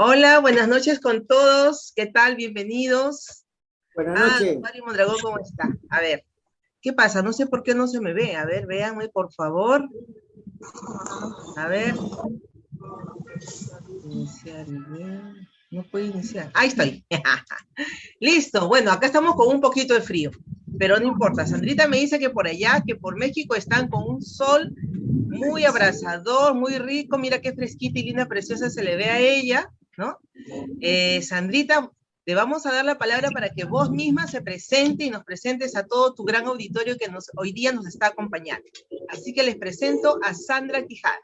Hola, buenas noches con todos. ¿Qué tal? Bienvenidos. Buenas noches. Mario Mondragón, ¿cómo está? A ver, ¿qué pasa? No sé por qué no se me ve. A ver, véanme, por favor. A ver. Iniciar nivel. No puedo iniciar. Ahí estoy. Listo. Bueno, acá estamos con un poquito de frío, pero no importa. Sandrita me dice que por allá, que por México están con un sol muy abrasador, muy rico. Mira qué fresquita y linda, preciosa se le ve a ella, ¿no? Sandrita, te vamos a dar la palabra para que vos misma se presente y nos presentes a todo tu gran auditorio que hoy día nos está acompañando. Así que les presento a Sandra Quijada.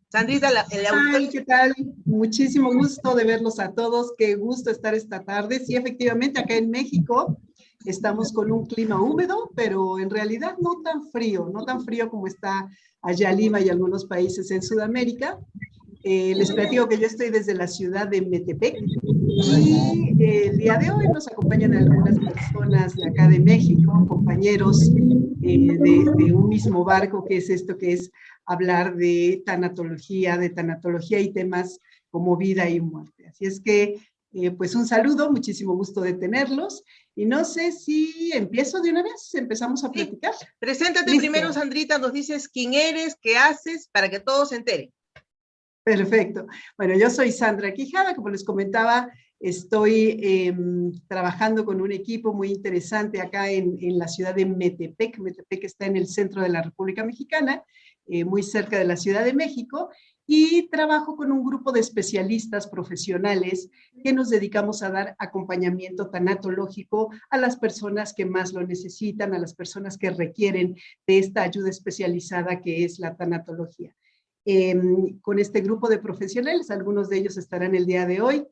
Sandrita, el auditorio... ¿Qué tal? Muchísimo gusto de verlos a todos. Qué gusto estar esta tarde. Sí, efectivamente, acá en México estamos con un clima húmedo, pero en realidad no tan frío como está allá Lima y algunos países en Sudamérica. Les platico que yo estoy desde la ciudad de Metepec y el día de hoy nos acompañan algunas personas de acá de México, compañeros de un mismo barco, que es esto que es hablar de tanatología y temas como vida y muerte. Así es que, pues un saludo, muchísimo gusto de tenerlos. Y no sé si empiezo de una vez, empezamos a platicar. Sí. Preséntate Listo. primero, Sandrita, nos dices quién eres, qué haces, para que todos se enteren. Perfecto. Bueno, yo soy Sandra Quijada, como les comentaba, estoy trabajando con un equipo muy interesante acá en la ciudad de Metepec. Metepec está en el centro de la República Mexicana, muy cerca de la Ciudad de México, y trabajo con un grupo de especialistas profesionales que nos dedicamos a dar acompañamiento tanatológico a las personas que más lo necesitan, a las personas que requieren de esta ayuda especializada que es la tanatología. Con este grupo de profesionales, algunos de ellos estarán el día de hoy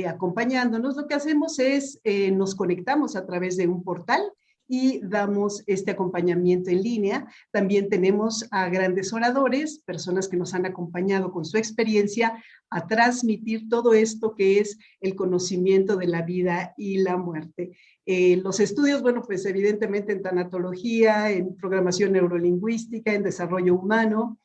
acompañándonos. Lo que hacemos es, nos conectamos a través de un portal y damos este acompañamiento en línea. También tenemos a grandes oradores, personas que nos han acompañado con su experiencia a transmitir todo esto que es el conocimiento de la vida y la muerte. Los estudios, bueno, pues evidentemente en tanatología, en programación neurolingüística, en desarrollo humano.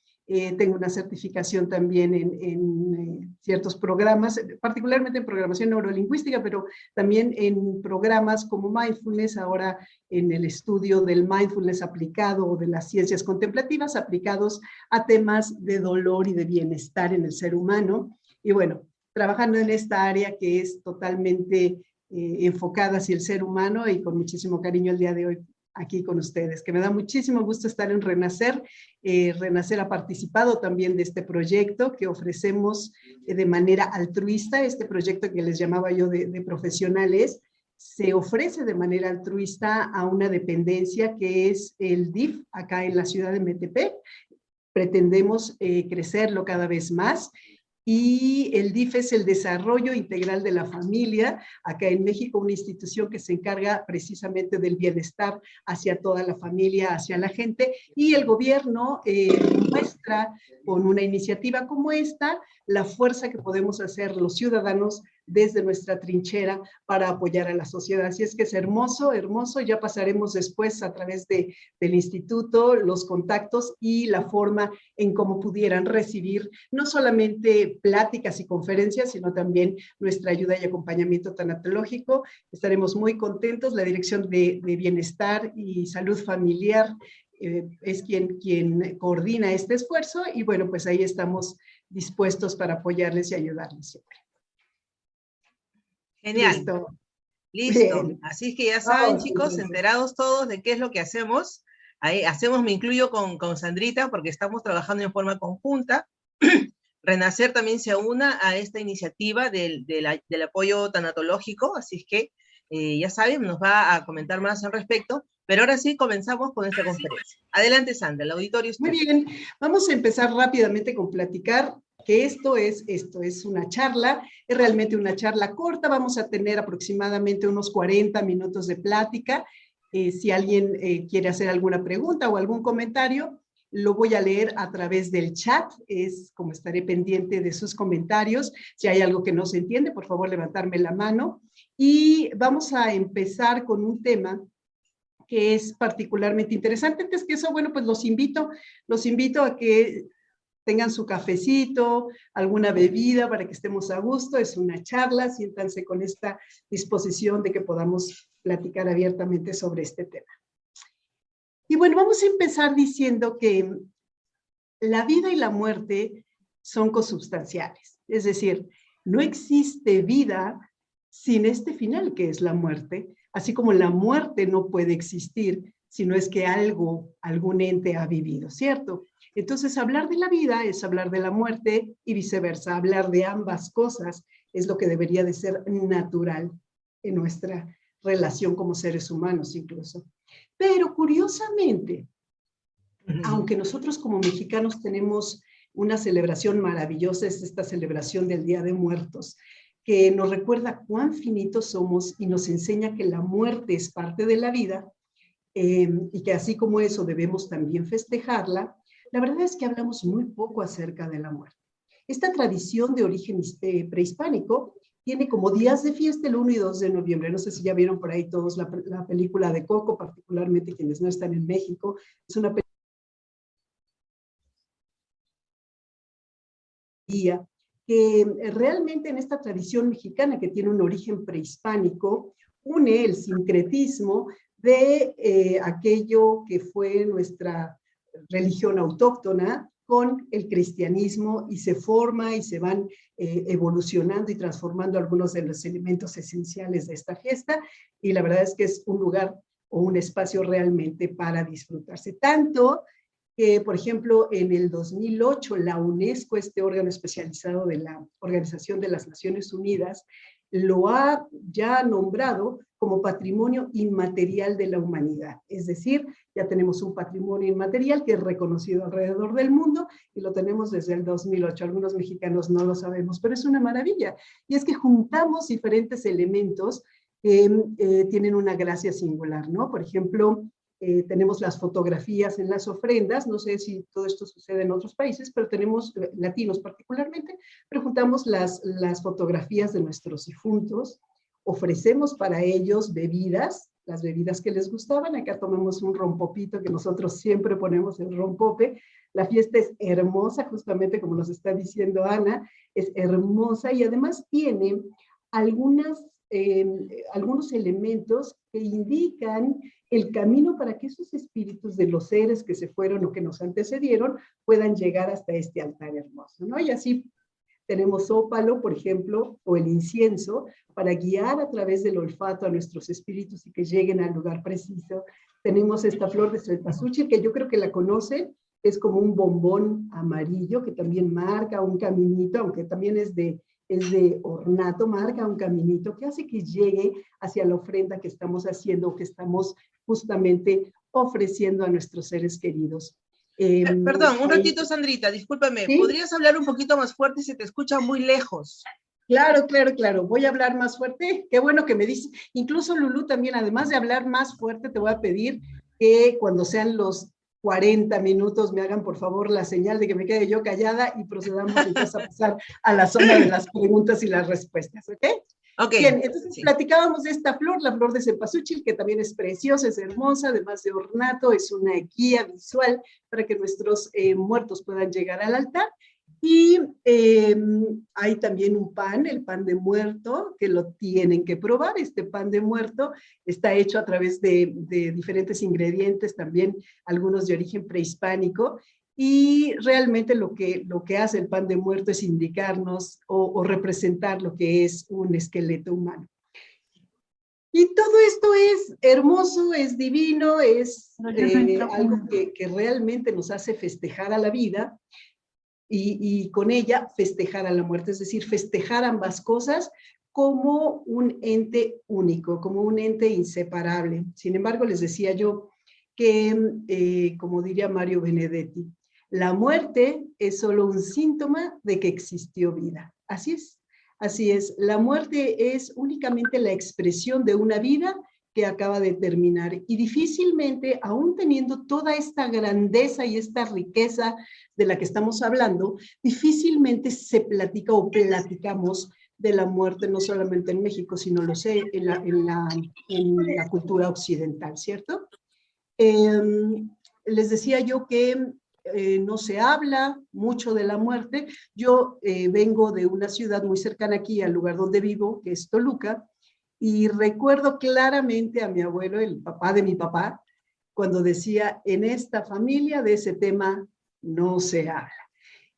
Tengo una certificación también en ciertos programas, particularmente en programación neurolingüística, pero también en programas como mindfulness, ahora en el estudio del mindfulness aplicado o de las ciencias contemplativas aplicados a temas de dolor y de bienestar en el ser humano. Y bueno, trabajando en esta área que es totalmente enfocada hacia el ser humano y con muchísimo cariño el día de hoy aquí con ustedes, que me da muchísimo gusto estar en Renacer. Renacer ha participado también de este proyecto que ofrecemos de manera altruista. Este proyecto que les llamaba yo de profesionales se ofrece de manera altruista a una dependencia que es el DIF acá en la ciudad de Metepec. Pretendemos crecerlo cada vez más. Y el DIF es el Desarrollo Integral de la Familia, acá en México, una institución que se encarga precisamente del bienestar hacia toda la familia, hacia la gente, y el gobierno muestra con una iniciativa como esta la fuerza que podemos hacer los ciudadanos desde nuestra trinchera para apoyar a la sociedad. Así es que es hermoso, hermoso. Ya pasaremos después a través del instituto los contactos y la forma en cómo pudieran recibir no solamente pláticas y conferencias, sino también nuestra ayuda y acompañamiento tanatológico. Estaremos muy contentos. La Dirección de Bienestar y Salud Familiar es quien coordina este esfuerzo y bueno, pues ahí estamos dispuestos para apoyarles y ayudarles siempre. Genial. Listo. Listo. Bien. Así es que ya saben, Vamos, chicos, entonces. enterados todos de qué es lo que hacemos. Ahí hacemos, me incluyo con Sandrita, porque estamos trabajando en forma conjunta. Renacer también se una a esta iniciativa del apoyo tanatológico, así es que ya saben, nos va a comentar más al respecto, pero ahora sí comenzamos con esta conferencia. Adelante, Sandra, el auditorio es Muy tuyo. bien, vamos a empezar rápidamente con platicar que esto es una charla, es realmente una charla corta, vamos a tener aproximadamente unos 40 minutos de plática. Si alguien quiere hacer alguna pregunta o algún comentario, lo voy a leer a través del chat, es como estaré pendiente de sus comentarios. Si hay algo que no se entiende, por favor levantarme la mano. Y vamos a empezar con un tema que es particularmente interesante. Antes que eso, bueno, pues los invito a que tengan su cafecito, alguna bebida para que estemos a gusto, es una charla, siéntanse con esta disposición de que podamos platicar abiertamente sobre este tema. Y bueno, vamos a empezar diciendo que la vida y la muerte son consubstanciales, es decir, no existe vida sin este final que es la muerte, así como la muerte no puede existir si no es que algún ente ha vivido, ¿cierto? Entonces, hablar de la vida es hablar de la muerte y viceversa. Hablar de ambas cosas es lo que debería de ser natural en nuestra relación como seres humanos incluso. Pero curiosamente, aunque nosotros como mexicanos tenemos una celebración maravillosa, es esta celebración del Día de Muertos, que nos recuerda cuán finitos somos y nos enseña que la muerte es parte de la vida, y que así como eso debemos también festejarla. La verdad es que hablamos muy poco acerca de la muerte. Esta tradición de origen prehispánico tiene como días de fiesta el 1 y 2 de noviembre. No sé si ya vieron por ahí todos la película de Coco, particularmente quienes no están en México. Es una película que realmente en esta tradición mexicana que tiene un origen prehispánico, une el sincretismo de aquello que fue nuestra religión autóctona con el cristianismo y se forma y se van evolucionando y transformando algunos de los elementos esenciales de esta fiesta, y la verdad es que es un lugar o un espacio realmente para disfrutarse. Tanto que, por ejemplo, en el 2008 la UNESCO, este órgano especializado de la Organización de las Naciones Unidas, lo ha ya nombrado como patrimonio inmaterial de la humanidad. Es decir, ya tenemos un patrimonio inmaterial que es reconocido alrededor del mundo y lo tenemos desde el 2008. Algunos mexicanos no lo sabemos, pero es una maravilla. Y es que juntamos diferentes elementos que tienen una gracia singular, ¿no? Por ejemplo, tenemos las fotografías en las ofrendas, no sé si todo esto sucede en otros países, pero tenemos, latinos particularmente, pero juntamos las fotografías de nuestros difuntos, ofrecemos para ellos bebidas, las bebidas que les gustaban. Acá tomamos un rompopito que nosotros siempre ponemos el rompope. La fiesta es hermosa, justamente como nos está diciendo Ana, es hermosa y además tiene algunos elementos que indican el camino para que esos espíritus de los seres que se fueron o que nos antecedieron puedan llegar hasta este altar hermoso, ¿no? Y así tenemos ópalo, por ejemplo, o el incienso, para guiar a través del olfato a nuestros espíritus y que lleguen al lugar preciso. Tenemos esta flor de cempasúchil, que yo creo que la conocen, es como un bombón amarillo que también marca un caminito, aunque también es de ornato, marca un caminito que hace que llegue hacia la ofrenda que estamos haciendo, que estamos justamente ofreciendo a nuestros seres queridos. Perdón, un ratito, Sandrita, discúlpame. ¿Sí? ¿Podrías hablar un poquito más fuerte? Se te escucha muy lejos. Claro, claro, claro. Voy a hablar más fuerte. Qué bueno que me dices. Incluso Lulú también, además de hablar más fuerte, te voy a pedir que cuando sean los 40 minutos me hagan por favor la señal de que me quede yo callada y procedamos entonces a pasar a la zona de las preguntas y las respuestas, ¿ok? Ok. Bien, entonces sí, platicábamos de esta flor, la flor de cempasúchil, que también es preciosa, es hermosa, además de ornato, es una guía visual para que nuestros muertos puedan llegar al altar. Y hay también un pan, el pan de muerto, que lo tienen que probar. Este pan de muerto está hecho a través de diferentes ingredientes, también algunos de origen prehispánico, y realmente lo que hace el pan de muerto es indicarnos o representar lo que es un esqueleto humano. Y todo esto es hermoso, es divino, es algo que realmente nos hace festejar a la vida, y con ella festejar a la muerte, es decir, festejar ambas cosas como un ente único, como un ente inseparable. Sin embargo, les decía yo que, como diría Mario Benedetti, la muerte es solo un síntoma de que existió vida. Así es, así es. La muerte es únicamente la expresión de una vida que acaba de terminar, y difícilmente, aún teniendo toda esta grandeza y esta riqueza de la que estamos hablando, difícilmente se platica o platicamos de la muerte, no solamente en México, sino lo sé, en la cultura occidental, ¿cierto? Les decía yo que no se habla mucho de la muerte. Yo vengo de una ciudad muy cercana aquí al lugar donde vivo, que es Toluca, y recuerdo claramente a mi abuelo, el papá de mi papá, cuando decía, en esta familia de ese tema no se habla.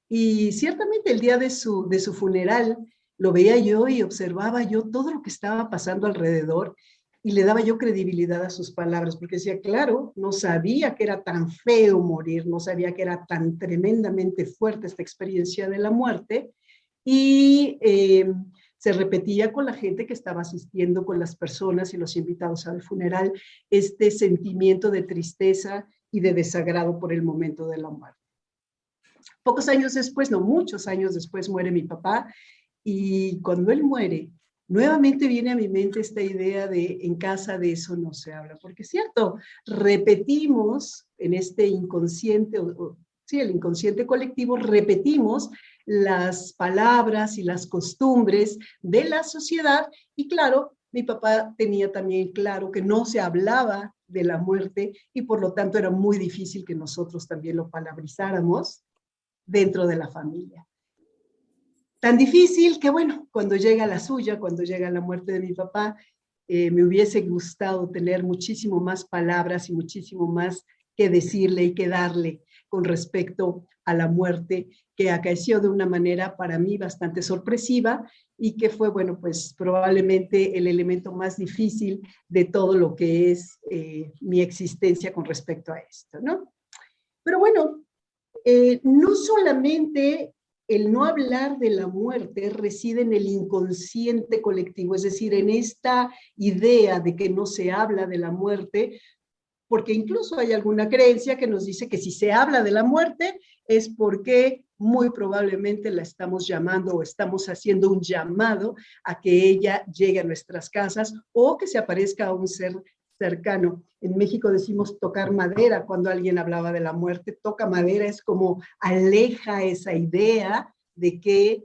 Y ciertamente el día de su funeral lo veía yo y observaba yo todo lo que estaba pasando alrededor y le daba yo credibilidad a sus palabras, porque decía, claro, no sabía que era tan feo morir, no sabía que era tan tremendamente fuerte esta experiencia de la muerte, y se repetía con la gente que estaba asistiendo, con las personas y los invitados al funeral, este sentimiento de tristeza y de desagrado por el momento de la muerte. Pocos años después, no muchos años después, muere mi papá, y cuando él muere, nuevamente viene a mi mente esta idea de en casa de eso no se habla, porque es cierto, repetimos en este inconsciente, sí, el inconsciente colectivo, repetimos las palabras y las costumbres de la sociedad, y claro, mi papá tenía también claro que no se hablaba de la muerte y por lo tanto era muy difícil que nosotros también lo palabrizáramos dentro de la familia. Tan difícil que, bueno, cuando llega la suya, cuando llega la muerte de mi papá, me hubiese gustado tener muchísimo más palabras y muchísimo más que decirle y que darle con respecto a la muerte, que acaeció de una manera para mí bastante sorpresiva y que fue, bueno, pues probablemente el elemento más difícil de todo lo que es mi existencia con respecto a esto, ¿no? Pero bueno, no solamente el no hablar de la muerte reside en el inconsciente colectivo, es decir, en esta idea de que no se habla de la muerte, porque incluso hay alguna creencia que nos dice que si se habla de la muerte es porque muy probablemente la estamos llamando o estamos haciendo un llamado a que ella llegue a nuestras casas o que se aparezca a un ser cercano. En México decimos tocar madera cuando alguien hablaba de la muerte. Toca madera es como aleja esa idea de que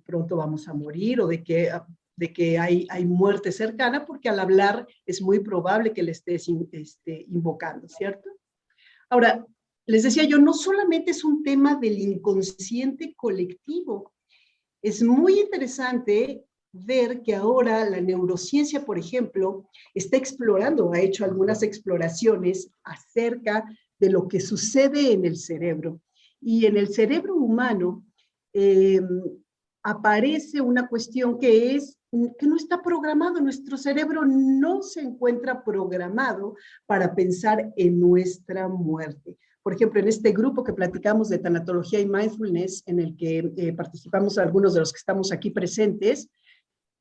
pronto vamos a morir o de que hay muerte cercana, porque al hablar es muy probable que le estés invocando, ¿cierto? Ahora, les decía yo, no solamente es un tema del inconsciente colectivo, es muy interesante ver que ahora la neurociencia, por ejemplo, está explorando, ha hecho algunas exploraciones acerca de lo que sucede en el cerebro. Y en el cerebro humano aparece una cuestión que no está programado. Nuestro cerebro no se encuentra programado para pensar en nuestra muerte. Por ejemplo, en este grupo que platicamos de tanatología y mindfulness, en el que participamos algunos de los que estamos aquí presentes,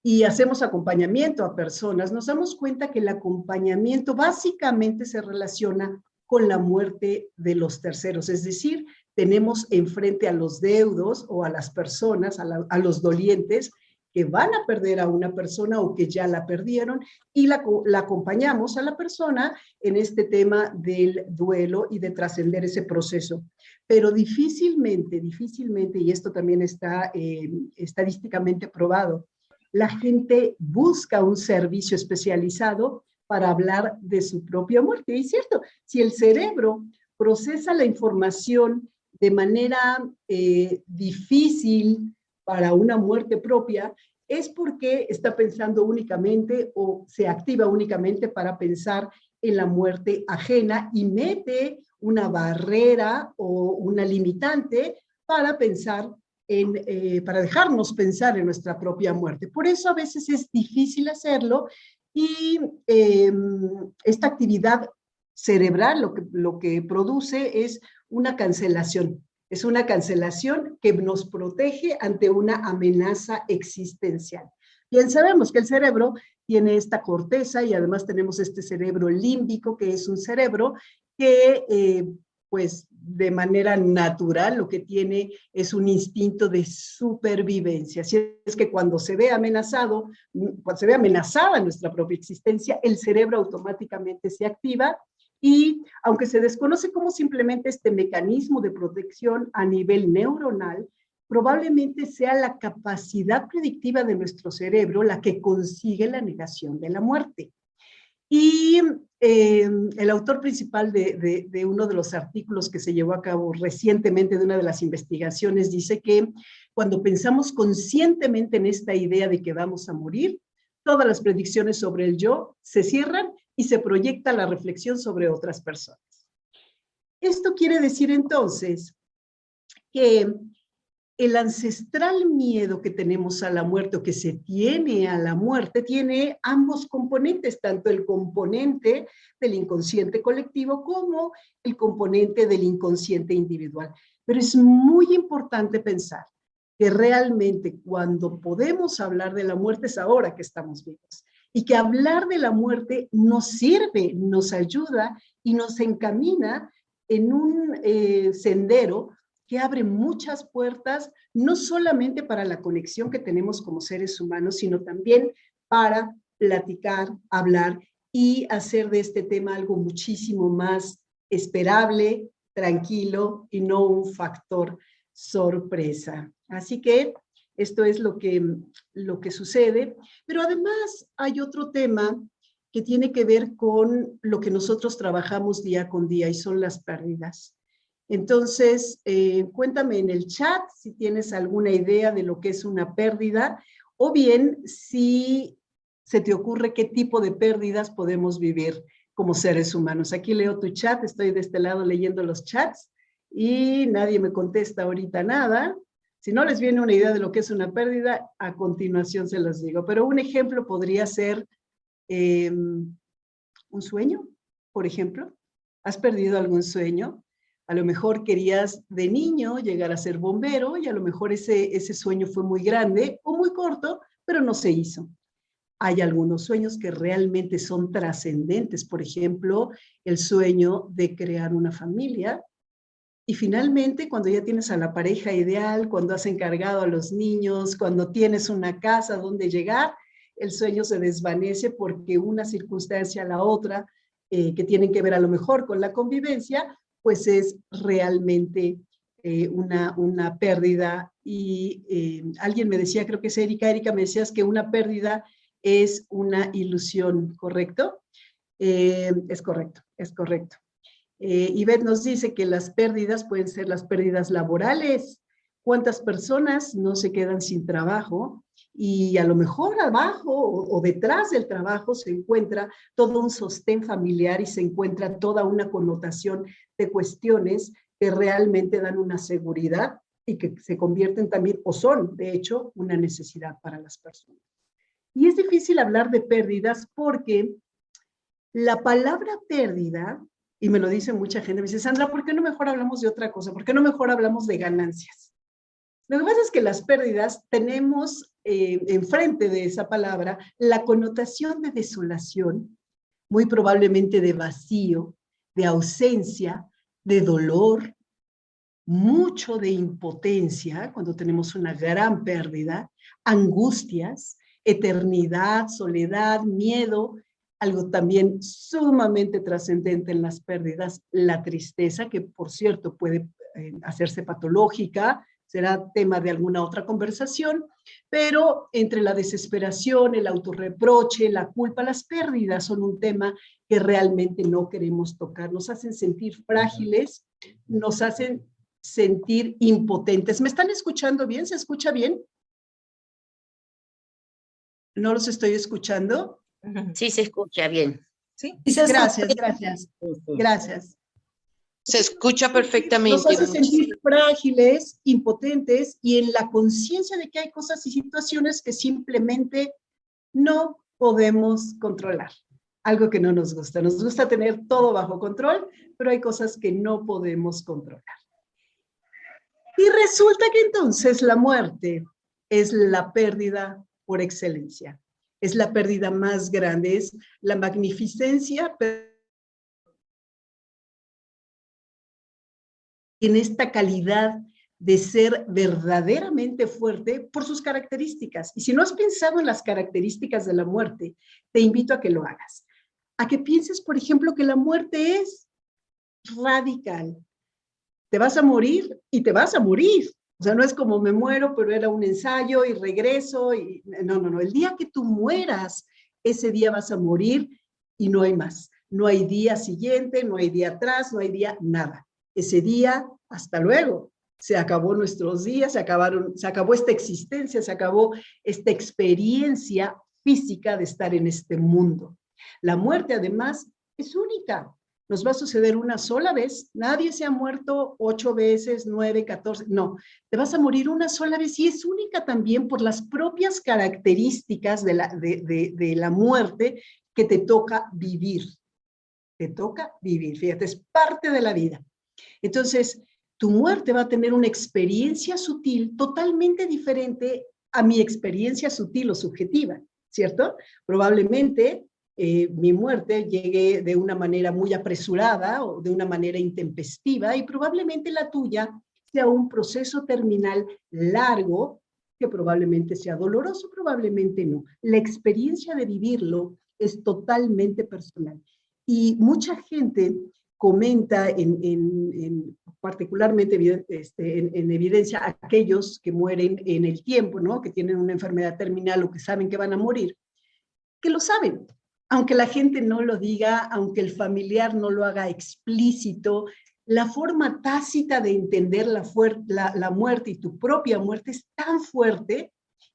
y hacemos acompañamiento a personas, nos damos cuenta que el acompañamiento básicamente se relaciona con la muerte de los terceros, es decir, tenemos enfrente a los deudos o a las personas, a los dolientes, que van a perder a una persona o que ya la perdieron, y la acompañamos a la persona en este tema del duelo y de trascender ese proceso. Pero difícilmente, y esto también está estadísticamente probado, la gente busca un servicio especializado para hablar de su propia muerte. Y es cierto, si el cerebro procesa la información de manera difícil para una muerte propia, es porque está pensando únicamente o se activa únicamente para pensar en la muerte ajena y mete una barrera o una limitante para pensar para dejarnos pensar en nuestra propia muerte. Por eso a veces es difícil hacerlo, y esta actividad cerebral lo que produce es una cancelación. Es una cancelación que nos protege ante una amenaza existencial. Bien sabemos que el cerebro tiene esta corteza y además tenemos este cerebro límbico, que es un cerebro que pues de manera natural lo que tiene es un instinto de supervivencia. Así es que cuando se ve amenazada nuestra propia existencia, el cerebro automáticamente se activa, y aunque se desconoce cómo simplemente este mecanismo de protección a nivel neuronal, probablemente sea la capacidad predictiva de nuestro cerebro la que consigue la negación de la muerte. Y el autor principal de uno de los artículos que se llevó a cabo recientemente de una de las investigaciones dice que cuando pensamos conscientemente en esta idea de que vamos a morir, todas las predicciones sobre el yo se cierran y se proyecta la reflexión sobre otras personas. Esto quiere decir entonces que el ancestral miedo que tenemos a la muerte o que se tiene a la muerte tiene ambos componentes, tanto el componente del inconsciente colectivo como el componente del inconsciente individual. Pero es muy importante pensar que realmente cuando podemos hablar de la muerte es ahora que estamos vivos y que hablar de la muerte nos sirve, nos ayuda y nos encamina en un sendero que abre muchas puertas, no solamente para la conexión que tenemos como seres humanos, sino también para platicar, hablar y hacer de este tema algo muchísimo más esperable, tranquilo y no un factor sorpresa. Así que esto es lo que sucede, pero además hay otro tema que tiene que ver con lo que nosotros trabajamos día con día y son las pérdidas. Entonces, cuéntame en el chat si tienes alguna idea de lo que es una pérdida o bien si se te ocurre qué tipo de pérdidas podemos vivir como seres humanos. Aquí leo tu chat, estoy de este lado leyendo los chats y nadie me contesta ahorita nada. Si no les viene una idea de lo que es una pérdida, a continuación se los digo. Pero un ejemplo podría ser un sueño, por ejemplo. ¿Has perdido algún sueño? A lo mejor querías de niño llegar a ser bombero y a lo mejor ese sueño fue muy grande o muy corto, pero no se hizo. Hay algunos sueños que realmente son trascendentes, por ejemplo, el sueño de crear una familia. Y finalmente, cuando ya tienes a la pareja ideal, cuando has encargado a los niños, cuando tienes una casa donde llegar, el sueño se desvanece porque una circunstancia a la otra, que tienen que ver a lo mejor con la convivencia, pues es realmente una pérdida. Y alguien me decía, creo que es Erika me decías que una pérdida es una ilusión, ¿correcto? Es correcto, es correcto. Ivette nos dice que las pérdidas pueden ser las pérdidas laborales. ¿Cuántas personas no se quedan sin trabajo? Y a lo mejor abajo o detrás del trabajo se encuentra todo un sostén familiar y se encuentra toda una connotación de cuestiones que realmente dan una seguridad y que se convierten también, o son, de hecho, una necesidad para las personas. Y es difícil hablar de pérdidas porque la palabra pérdida, y me lo dice mucha gente, me dice, Sandra, ¿por qué no mejor hablamos de otra cosa? ¿Por qué no mejor hablamos de ganancias? Lo que pasa es que las pérdidas tenemos enfrente de esa palabra la connotación de desolación, muy probablemente de vacío, de ausencia, de dolor, mucho de impotencia cuando tenemos una gran pérdida, angustias, eternidad, soledad, miedo, algo también sumamente trascendente en las pérdidas, la tristeza, que por cierto puede hacerse patológica, será tema de alguna otra conversación, pero entre la desesperación, el autorreproche, la culpa, las pérdidas son un tema que realmente no queremos tocar. Nos hacen sentir frágiles, nos hacen sentir impotentes. ¿Me están escuchando bien? ¿Se escucha bien? ¿No los estoy escuchando? Sí, se escucha bien. ¿Sí? Gracias, gracias. Gracias. Se escucha perfectamente. Nos hace sentir frágiles, impotentes y en la conciencia de que hay cosas y situaciones que simplemente no podemos controlar. Algo que no nos gusta. Nos gusta tener todo bajo control, pero hay cosas que no podemos controlar. Y resulta que entonces la muerte es la pérdida por excelencia. Es la pérdida más grande, es la magnificencia en esta calidad de ser verdaderamente fuerte por sus características. Y si no has pensado en las características de la muerte, te invito a que lo hagas. A que pienses, por ejemplo, que la muerte es radical. Te vas a morir y te vas a morir. O sea, no es como me muero, pero era un ensayo y regreso. No. El día que tú mueras, ese día vas a morir y no hay más. No hay día siguiente, no hay día atrás, no hay día nada. Ese día, hasta luego. Se acabó nuestros días, se acabó esta existencia, se acabó esta experiencia física de estar en este mundo. La muerte, además, es única. Nos va a suceder una sola vez. Nadie se ha muerto 8 veces, 9, 14. No, te vas a morir una sola vez y es única también por las propias características de la muerte que te toca vivir. Te toca vivir, fíjate, es parte de la vida. Entonces, tu muerte va a tener una experiencia sutil totalmente diferente a mi experiencia sutil o subjetiva, ¿cierto? Probablemente mi muerte llegue de una manera muy apresurada o de una manera intempestiva y probablemente la tuya sea un proceso terminal largo que probablemente sea doloroso, probablemente no. La experiencia de vivirlo es totalmente personal. Y mucha gente comenta particularmente en evidencia a aquellos que mueren en el tiempo, ¿no? Que tienen una enfermedad terminal o que saben que van a morir, que lo saben, aunque la gente no lo diga, aunque el familiar no lo haga explícito, la forma tácita de entender la muerte y tu propia muerte es tan fuerte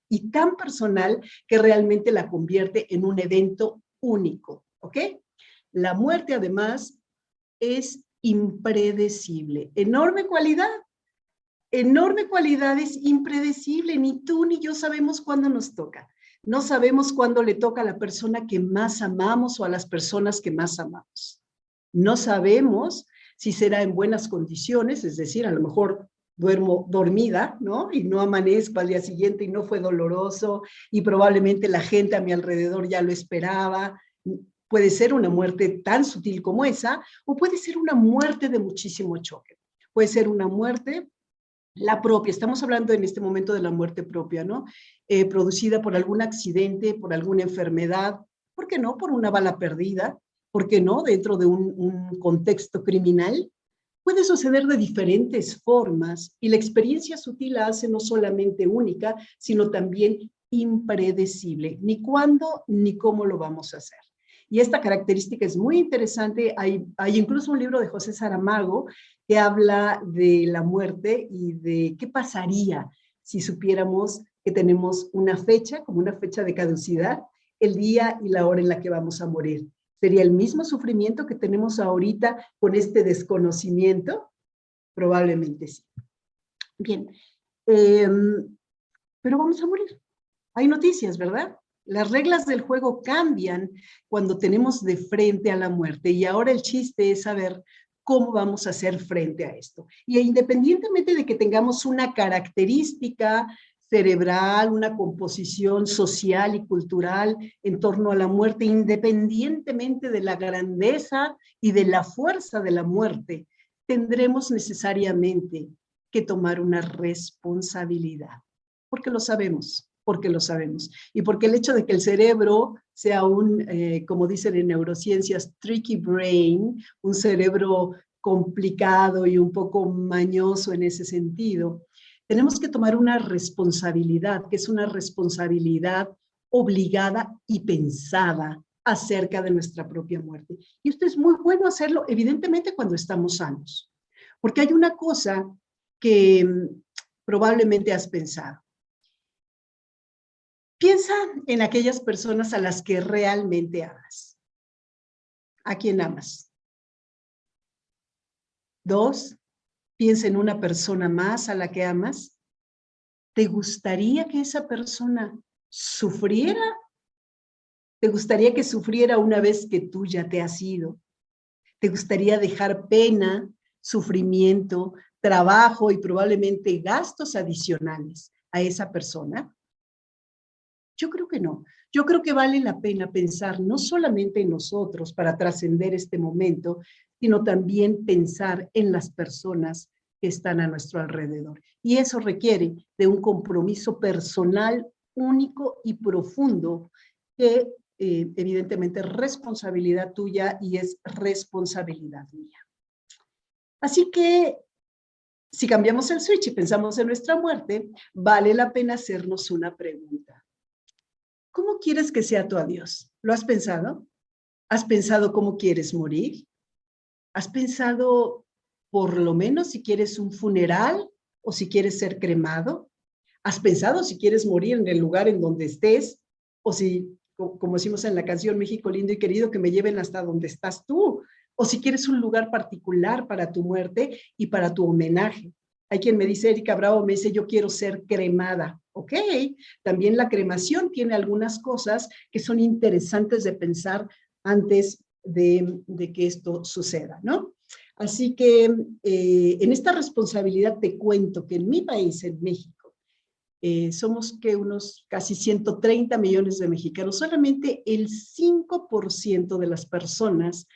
y tan personal que realmente la convierte en un evento único, ¿ok? La muerte, además, es impredecible. Enorme cualidad, es impredecible. Ni tú ni yo sabemos cuándo nos toca. No sabemos cuándo le toca a la persona que más amamos o a las personas que más amamos. No sabemos si será en buenas condiciones, es decir, a lo mejor duermo dormida, ¿no? Y no amanezco al día siguiente y no fue doloroso y probablemente la gente a mi alrededor ya lo esperaba. Puede ser una muerte tan sutil como esa, o puede ser una muerte de muchísimo choque. Puede ser una muerte, la propia, estamos hablando en este momento de la muerte propia, ¿no? Producida por algún accidente, por alguna enfermedad, ¿por qué no? Por una bala perdida, ¿por qué no? Dentro de un contexto criminal. Puede suceder de diferentes formas y la experiencia sutil la hace no solamente única, sino también impredecible. Ni cuándo ni cómo lo vamos a hacer. Y esta característica es muy interesante. Hay incluso un libro de José Saramago que habla de la muerte y de qué pasaría si supiéramos que tenemos una fecha, como una fecha de caducidad, el día y la hora en la que vamos a morir. ¿Sería el mismo sufrimiento que tenemos ahorita con este desconocimiento? Probablemente sí. Bien, pero vamos a morir. Hay noticias, ¿verdad? Las reglas del juego cambian cuando tenemos de frente a la muerte y ahora el chiste es saber cómo vamos a hacer frente a esto. Y independientemente de que tengamos una característica cerebral, una composición social y cultural en torno a la muerte, independientemente de la grandeza y de la fuerza de la muerte, tendremos necesariamente que tomar una responsabilidad, porque lo sabemos. Y porque el hecho de que el cerebro sea como dicen en neurociencias, tricky brain, un cerebro complicado y un poco mañoso en ese sentido, tenemos que tomar una responsabilidad, que es una responsabilidad obligada y pensada acerca de nuestra propia muerte. Y esto es muy bueno hacerlo, evidentemente, cuando estamos sanos. Porque hay una cosa que probablemente has pensado. Piensa en aquellas personas a las que realmente amas. ¿A quién amas? 2, piensa en una persona más a la que amas. ¿Te gustaría que esa persona sufriera? ¿Te gustaría que sufriera una vez que tú ya te has ido? ¿Te gustaría dejar pena, sufrimiento, trabajo y probablemente gastos adicionales a esa persona? Yo creo que no. Yo creo que vale la pena pensar no solamente en nosotros para trascender este momento, sino también pensar en las personas que están a nuestro alrededor. Y eso requiere de un compromiso personal único y profundo que evidentemente es responsabilidad tuya y es responsabilidad mía. Así que si cambiamos el switch y pensamos en nuestra muerte, vale la pena hacernos una pregunta. ¿Cómo quieres que sea tu adiós? ¿Lo has pensado? ¿Has pensado cómo quieres morir? ¿Has pensado por lo menos si quieres un funeral o si quieres ser cremado? ¿Has pensado si quieres morir en el lugar en donde estés o si, como decimos en la canción México lindo y querido, que me lleven hasta donde estás tú? O si quieres un lugar particular para tu muerte y para tu homenaje. Hay quien me dice, Erika Bravo, me dice, yo quiero ser cremada. Ok, también la cremación tiene algunas cosas que son interesantes de pensar antes de que esto suceda, ¿no? Así que en esta responsabilidad te cuento que en mi país, en México, somos que unos casi 130 millones de mexicanos, solamente el 5% de las personas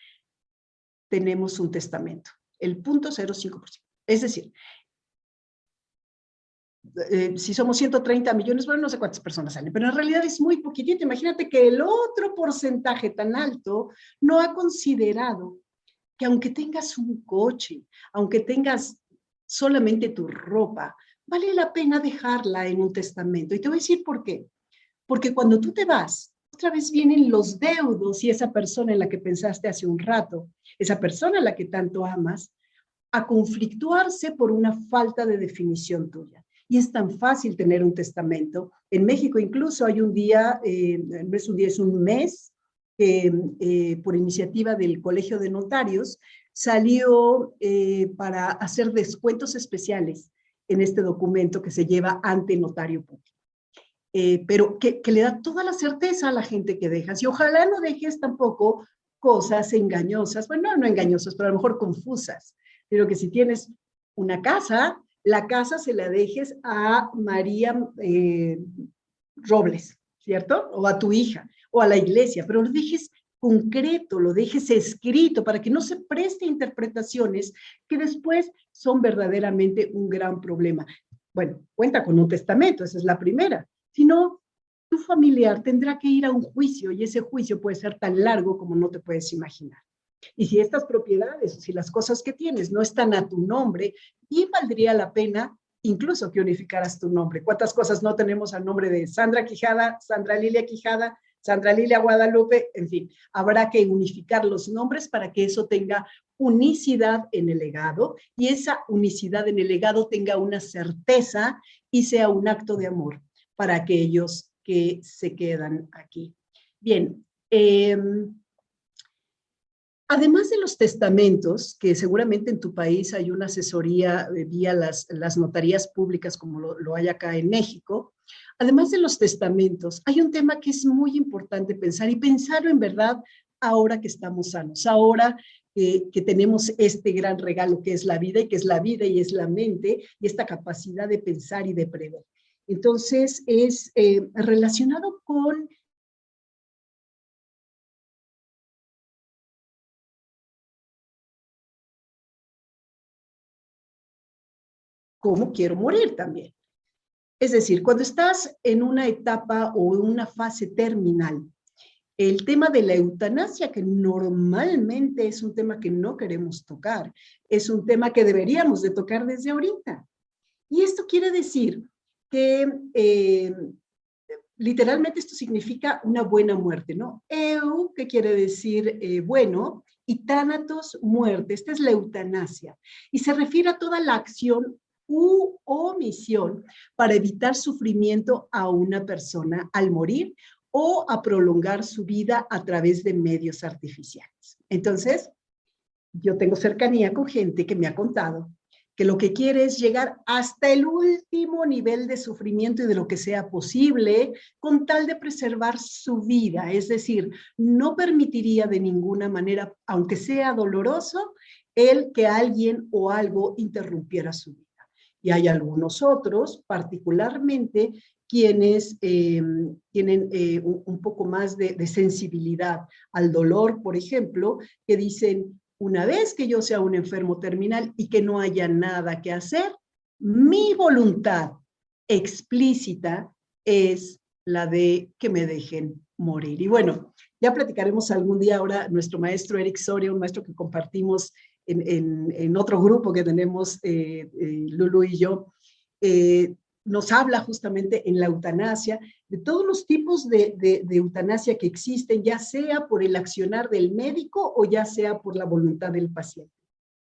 tenemos un testamento, el 0.05%. Es decir, si somos 130 millones, bueno, no sé cuántas personas salen, pero en realidad es muy poquitito. Imagínate que el otro porcentaje tan alto no ha considerado que aunque tengas un coche, aunque tengas solamente tu ropa, vale la pena dejarla en un testamento. Y te voy a decir por qué. Porque cuando tú te vas, otra vez vienen los deudos y esa persona en la que pensaste hace un rato, esa persona a la que tanto amas, a conflictuarse por una falta de definición tuya. Y es tan fácil tener un testamento. En México incluso hay un día, no es un día, es un mes, por iniciativa del Colegio de Notarios, salió para hacer descuentos especiales en este documento que se lleva ante notario público. Pero que le da toda la certeza a la gente que dejas. Y ojalá no dejes tampoco cosas engañosas, bueno, no engañosas, pero a lo mejor confusas. Pero que si tienes una casa, la casa se la dejes a María Robles, ¿cierto? O a tu hija, o a la iglesia, pero lo dejes concreto, lo dejes escrito para que no se preste interpretaciones que después son verdaderamente un gran problema. Bueno, cuenta con un testamento, esa es la primera. Si no, tu familiar tendrá que ir a un juicio y ese juicio puede ser tan largo como no te puedes imaginar. Y si estas propiedades, si las cosas que tienes no están a tu nombre, bien valdría la pena incluso que unificaras tu nombre. ¿Cuántas cosas no tenemos al nombre de Sandra Quijada, Sandra Lilia Quijada, Sandra Lilia Guadalupe? En fin, habrá que unificar los nombres para que eso tenga unicidad en el legado y esa unicidad en el legado tenga una certeza y sea un acto de amor para aquellos que se quedan aquí. Bien, además de los testamentos, que seguramente en tu país hay una asesoría vía las notarías públicas como lo hay acá en México, además de los testamentos, hay un tema que es muy importante pensar y pensarlo en verdad ahora que estamos sanos, ahora que tenemos este gran regalo que es la vida y que es la vida y es la mente y esta capacidad de pensar y de prever. Entonces, es relacionado con cómo quiero morir también. Es decir, cuando estás en una etapa o en una fase terminal, el tema de la eutanasia, que normalmente es un tema que no queremos tocar, es un tema que deberíamos de tocar desde ahorita. Y esto quiere decir que literalmente esto significa una buena muerte, ¿no? Eu, que quiere decir bueno, y tánatos, muerte. Esta es la eutanasia. Y se refiere a toda la acción u omisión para evitar sufrimiento a una persona al morir o a prolongar su vida a través de medios artificiales. Entonces, yo tengo cercanía con gente que me ha contado que lo que quiere es llegar hasta el último nivel de sufrimiento y de lo que sea posible con tal de preservar su vida. Es decir, no permitiría de ninguna manera, aunque sea doloroso, el que alguien o algo interrumpiera su vida. Y hay algunos otros, particularmente quienes tienen un poco más de sensibilidad al dolor, por ejemplo, que dicen, una vez que yo sea un enfermo terminal y que no haya nada que hacer, mi voluntad explícita es la de que me dejen morir. Y bueno, ya platicaremos algún día ahora nuestro maestro Eric Soria, un maestro que compartimos en otro grupo que tenemos, Lulu y yo, nos habla justamente en la eutanasia de todos los tipos de eutanasia que existen, ya sea por el accionar del médico o ya sea por la voluntad del paciente.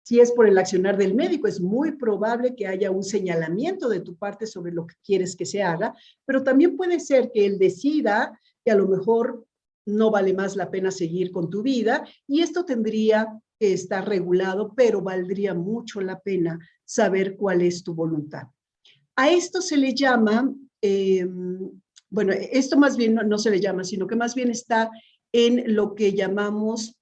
Si es por el accionar del médico, es muy probable que haya un señalamiento de tu parte sobre lo que quieres que se haga, pero también puede ser que él decida que a lo mejor no vale más la pena seguir con tu vida, y esto tendría que estar regulado, pero valdría mucho la pena saber cuál es tu voluntad. A esto se le llama, bueno, esto más bien no se le llama, sino que más bien está en lo que llamamos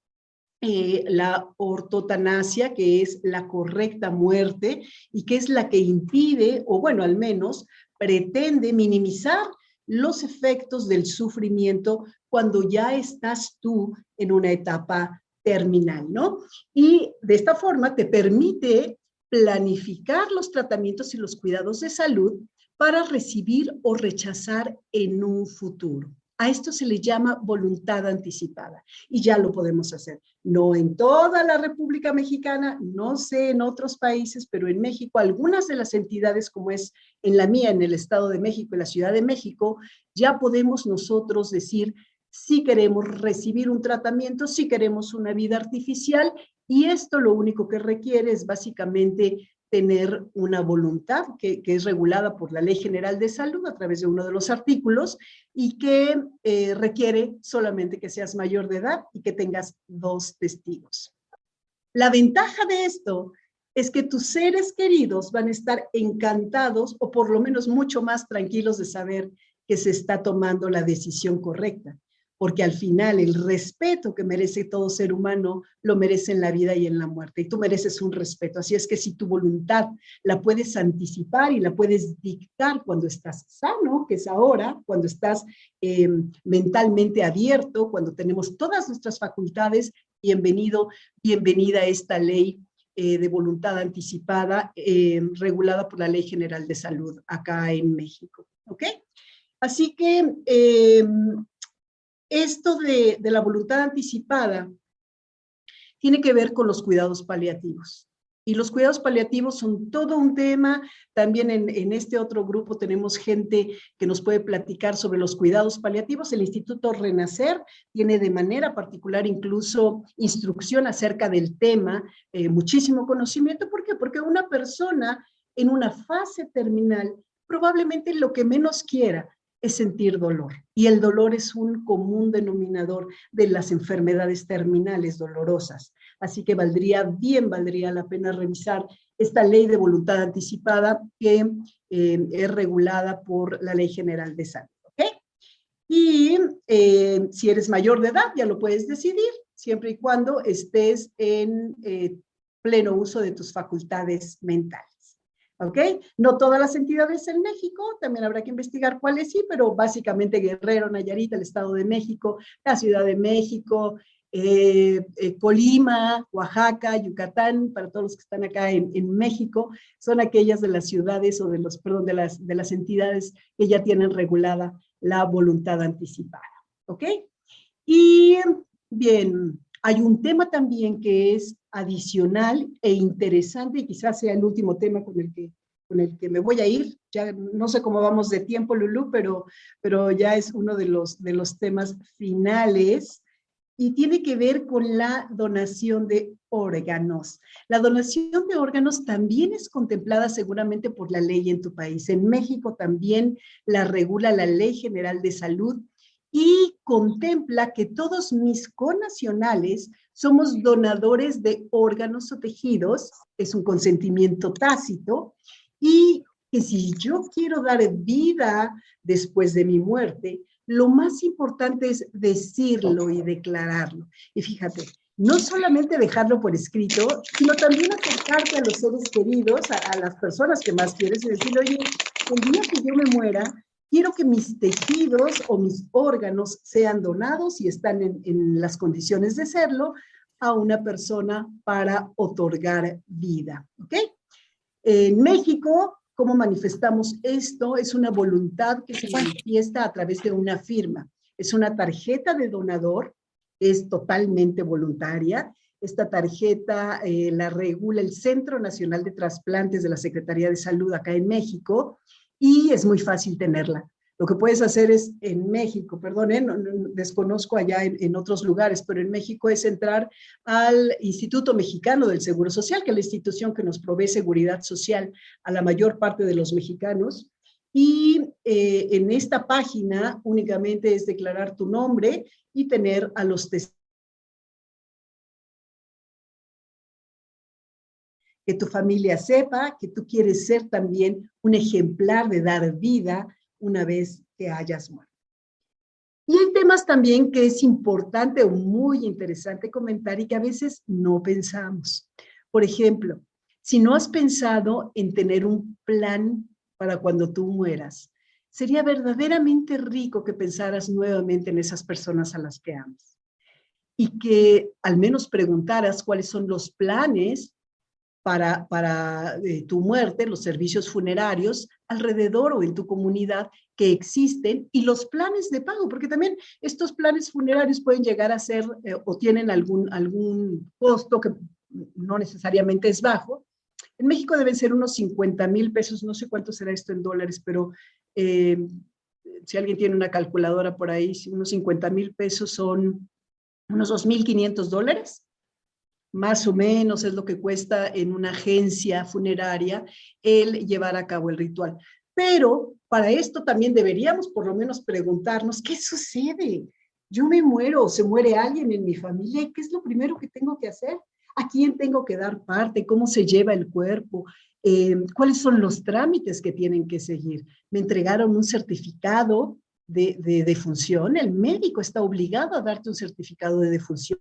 la ortotanasia, que es la correcta muerte y que es la que impide, o bueno, al menos pretende minimizar los efectos del sufrimiento cuando ya estás tú en una etapa terminal, ¿no? Y de esta forma te permite planificar los tratamientos y los cuidados de salud para recibir o rechazar en un futuro. A esto se le llama voluntad anticipada y ya lo podemos hacer. No en toda la República Mexicana, no sé en otros países, pero en México algunas de las entidades, como es en la mía, en el Estado de México, en la Ciudad de México, ya podemos nosotros decir si queremos recibir un tratamiento, si queremos una vida artificial, y esto lo único que requiere es básicamente tener una voluntad que es regulada por la Ley General de Salud a través de uno de los artículos y que requiere solamente que seas mayor de edad y que tengas 2 testigos. La ventaja de esto es que tus seres queridos van a estar encantados o por lo menos mucho más tranquilos de saber que se está tomando la decisión correcta, porque al final el respeto que merece todo ser humano lo merece en la vida y en la muerte, y tú mereces un respeto. Así es que si tu voluntad la puedes anticipar y la puedes dictar cuando estás sano, que es ahora, cuando estás mentalmente abierto, cuando tenemos todas nuestras facultades, bienvenida a esta ley de voluntad anticipada regulada por la Ley General de Salud acá en México, ¿ok? Así que esto de la voluntad anticipada tiene que ver con los cuidados paliativos. Y los cuidados paliativos son todo un tema. También en este otro grupo tenemos gente que nos puede platicar sobre los cuidados paliativos. El Instituto Renacer tiene de manera particular incluso instrucción acerca del tema, muchísimo conocimiento. ¿Por qué? Porque una persona en una fase terminal probablemente lo que menos quiera es sentir dolor. Y el dolor es un común denominador de las enfermedades terminales dolorosas. Así que valdría la pena revisar esta ley de voluntad anticipada que es regulada por la Ley General de Salud. ¿Okay? Y si eres mayor de edad, ya lo puedes decidir, siempre y cuando estés en pleno uso de tus facultades mentales. ¿Ok? No todas las entidades en México, también habrá que investigar cuáles sí, pero básicamente Guerrero, Nayarit, el Estado de México, la Ciudad de México, Colima, Oaxaca, Yucatán, para todos los que están acá en México, son aquellas de las ciudades o de las entidades que ya tienen regulada la voluntad anticipada. ¿Ok? Y bien, hay un tema también que es adicional e interesante, y quizás sea el último tema con el que me voy a ir. Ya no sé cómo vamos de tiempo, Lulú, pero ya es uno de los temas finales, y tiene que ver con la donación de órganos. La donación de órganos también es contemplada seguramente por la ley en tu país. En México también la regula la Ley General de Salud, y contempla que todos mis connacionales somos donadores de órganos o tejidos, es un consentimiento tácito, y que si yo quiero dar vida después de mi muerte, lo más importante es decirlo y declararlo. Y fíjate, no solamente dejarlo por escrito, sino también acercarte a los seres queridos, a las personas que más quieres, y decirle, oye, el día que yo me muera, quiero que mis tejidos o mis órganos sean donados y están en las condiciones de serlo a una persona para otorgar vida. ¿Ok? En México, ¿cómo manifestamos esto? Es una voluntad que se manifiesta a través de una firma. Es una tarjeta de donador, es totalmente voluntaria. Esta tarjeta la regula el Centro Nacional de Trasplantes de la Secretaría de Salud acá en México, y es muy fácil tenerla. Lo que puedes hacer es en México, perdón, desconozco allá en otros lugares, pero en México es entrar al Instituto Mexicano del Seguro Social, que es la institución que nos provee seguridad social a la mayor parte de los mexicanos. Y en esta página únicamente es declarar tu nombre y tener a los testigos. Que tu familia sepa que tú quieres ser también un ejemplar de dar vida una vez que hayas muerto. Y hay temas también que es importante o muy interesante comentar y que a veces no pensamos. Por ejemplo, si no has pensado en tener un plan para cuando tú mueras, sería verdaderamente rico que pensaras nuevamente en esas personas a las que amas y que al menos preguntaras cuáles son los planes para tu muerte, los servicios funerarios alrededor o en tu comunidad que existen y los planes de pago, porque también estos planes funerarios pueden llegar a ser o tienen algún costo que no necesariamente es bajo. En México deben ser unos 50,000 pesos, no sé cuánto será esto en dólares, pero si alguien tiene una calculadora por ahí, unos 50,000 pesos son unos $2,500. Más o menos es lo que cuesta en una agencia funeraria el llevar a cabo el ritual. Pero para esto también deberíamos por lo menos preguntarnos, ¿qué sucede? Yo me muero, se muere alguien en mi familia, ¿y qué es lo primero que tengo que hacer? ¿A quién tengo que dar parte? ¿Cómo se lleva el cuerpo? ¿Cuáles son los trámites que tienen que seguir? Me entregaron un certificado de defunción, el médico está obligado a darte un certificado de defunción.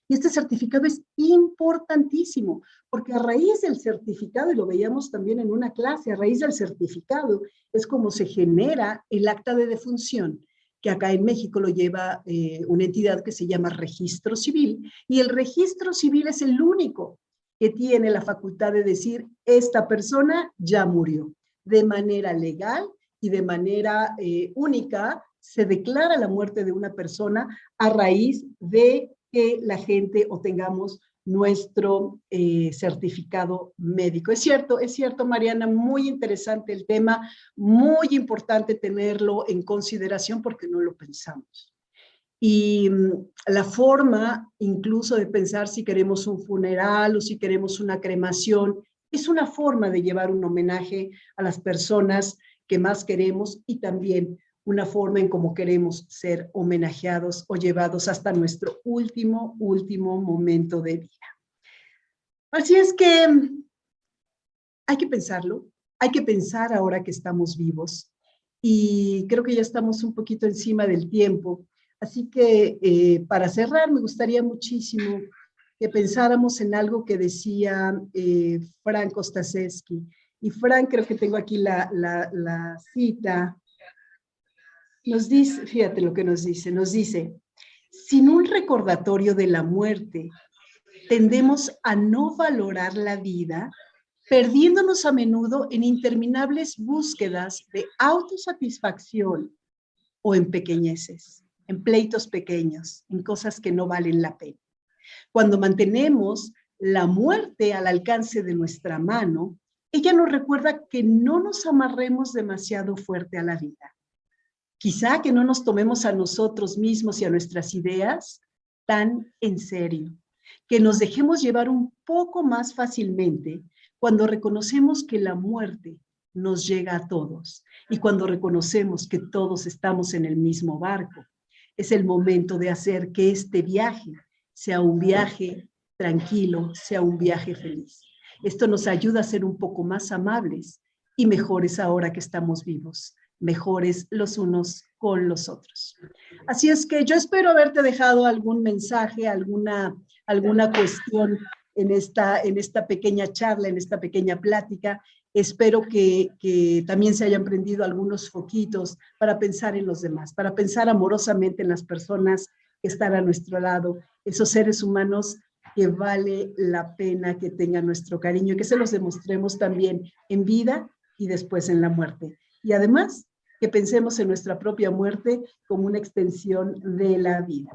Y este certificado es importantísimo, porque a raíz del certificado, y lo veíamos también en una clase, a raíz del certificado es como se genera el acta de defunción, que acá en México lo lleva una entidad que se llama Registro Civil, y el Registro Civil es el único que tiene la facultad de decir, esta persona ya murió. De manera legal y de manera única, se declara la muerte de una persona a raíz de que la gente obtengamos nuestro certificado médico. Es cierto, Mariana, muy interesante el tema, muy importante tenerlo en consideración porque no lo pensamos. Y la forma incluso de pensar si queremos un funeral o si queremos una cremación, es una forma de llevar un homenaje a las personas que más queremos y también una forma en cómo queremos ser homenajeados o llevados hasta nuestro último momento de vida. Así es que hay que pensarlo, hay que pensar ahora que estamos vivos y creo que ya estamos un poquito encima del tiempo. Así que para cerrar me gustaría muchísimo que pensáramos en algo que decía Frank Ostaseski. Y Frank, creo que tengo aquí la cita. Nos dice, fíjate lo que nos dice, sin un recordatorio de la muerte, tendemos a no valorar la vida, perdiéndonos a menudo en interminables búsquedas de autosatisfacción o en pequeñeces, en pleitos pequeños, en cosas que no valen la pena. Cuando mantenemos la muerte al alcance de nuestra mano, ella nos recuerda que no nos amarremos demasiado fuerte a la vida. Quizá que no nos tomemos a nosotros mismos y a nuestras ideas tan en serio, que nos dejemos llevar un poco más fácilmente cuando reconocemos que la muerte nos llega a todos y cuando reconocemos que todos estamos en el mismo barco. Es el momento de hacer que este viaje sea un viaje tranquilo, sea un viaje feliz. Esto nos ayuda a ser un poco más amables y mejores ahora que estamos vivos, mejores los unos con los otros. Así es que yo espero haberte dejado algún mensaje, alguna cuestión en esta pequeña charla, en esta pequeña plática. Espero que también se hayan prendido algunos foquitos para pensar en los demás, para pensar amorosamente en las personas que están a nuestro lado, esos seres humanos que vale la pena que tengan nuestro cariño y que se los demostremos también en vida y después en la muerte. Y además, que pensemos en nuestra propia muerte como una extensión de la vida.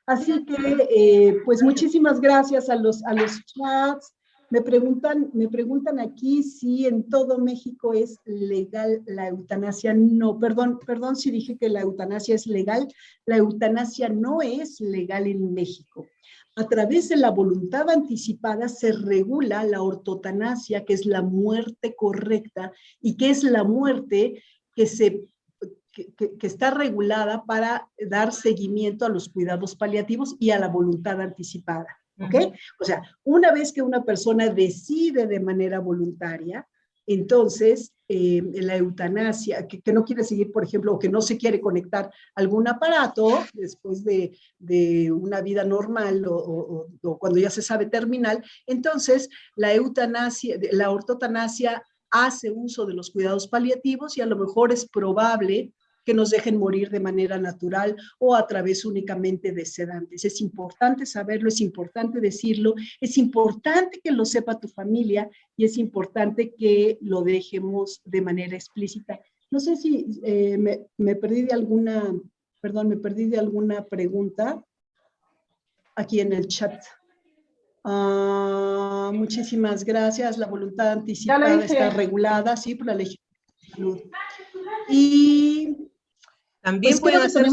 Así que, pues muchísimas gracias a los chats, Me preguntan aquí si en todo México es legal la eutanasia. No, perdón si dije que la eutanasia es legal. La eutanasia no es legal en México. A través de la voluntad anticipada se regula la ortotanasia, que es la muerte correcta y que es la muerte que está regulada para dar seguimiento a los cuidados paliativos y a la voluntad anticipada. ¿Ok? O sea, una vez que una persona decide de manera voluntaria, entonces la eutanasia, que no quiere seguir, por ejemplo, o que no se quiere conectar a algún aparato después de una vida normal o cuando ya se sabe terminal, entonces la eutanasia, la ortotanasia hace uso de los cuidados paliativos y a lo mejor es probable que nos dejen morir de manera natural o a través únicamente de sedantes. Es importante saberlo, es importante decirlo, es importante que lo sepa tu familia y es importante que lo dejemos de manera explícita. No sé si me perdí de alguna, perdón, me perdí de alguna pregunta aquí en el chat. Muchísimas gracias. La voluntad anticipada está regulada, sí, por la ley de salud. Y también pues pueden hacer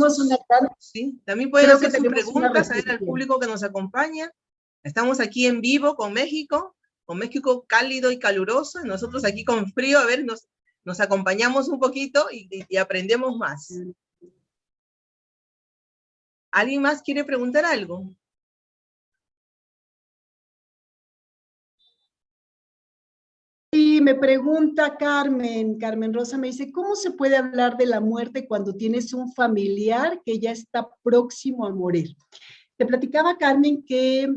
también pueden hacer sus preguntas a ver, al público que nos acompaña. Estamos aquí en vivo con México cálido y caluroso, y nosotros aquí con frío. A ver, nos acompañamos un poquito y aprendemos más. ¿Alguien más quiere preguntar algo? Y me pregunta Carmen Rosa, me dice, ¿cómo se puede hablar de la muerte cuando tienes un familiar que ya está próximo a morir? Te platicaba, Carmen, que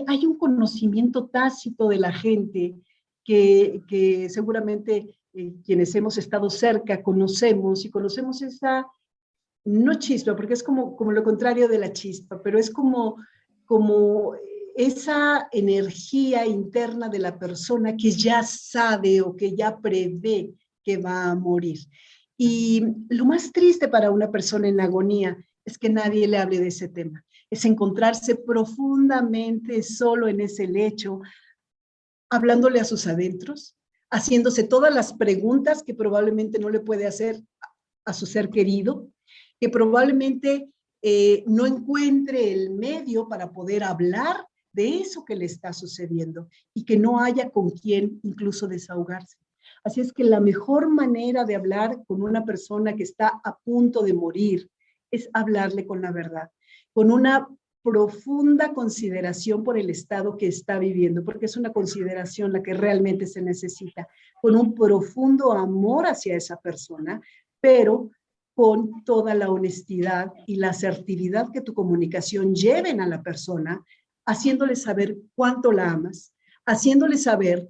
hay un conocimiento tácito de la gente que seguramente quienes hemos estado cerca conocemos, y conocemos esa, no chispa, porque es como lo contrario de la chispa, pero es como esa energía interna de la persona que ya sabe o que ya prevé que va a morir. Y lo más triste para una persona en agonía es que nadie le hable de ese tema. Es encontrarse profundamente solo en ese lecho, hablándole a sus adentros, haciéndose todas las preguntas que probablemente no le puede hacer a su ser querido, que probablemente no encuentre el medio para poder hablar de eso que le está sucediendo y que no haya con quien incluso desahogarse. Así es que la mejor manera de hablar con una persona que está a punto de morir es hablarle con la verdad, con una profunda consideración por el estado que está viviendo, porque es una consideración la que realmente se necesita, con un profundo amor hacia esa persona, pero con toda la honestidad y la asertividad que tu comunicación lleven a la persona, haciéndole saber cuánto la amas, haciéndole saber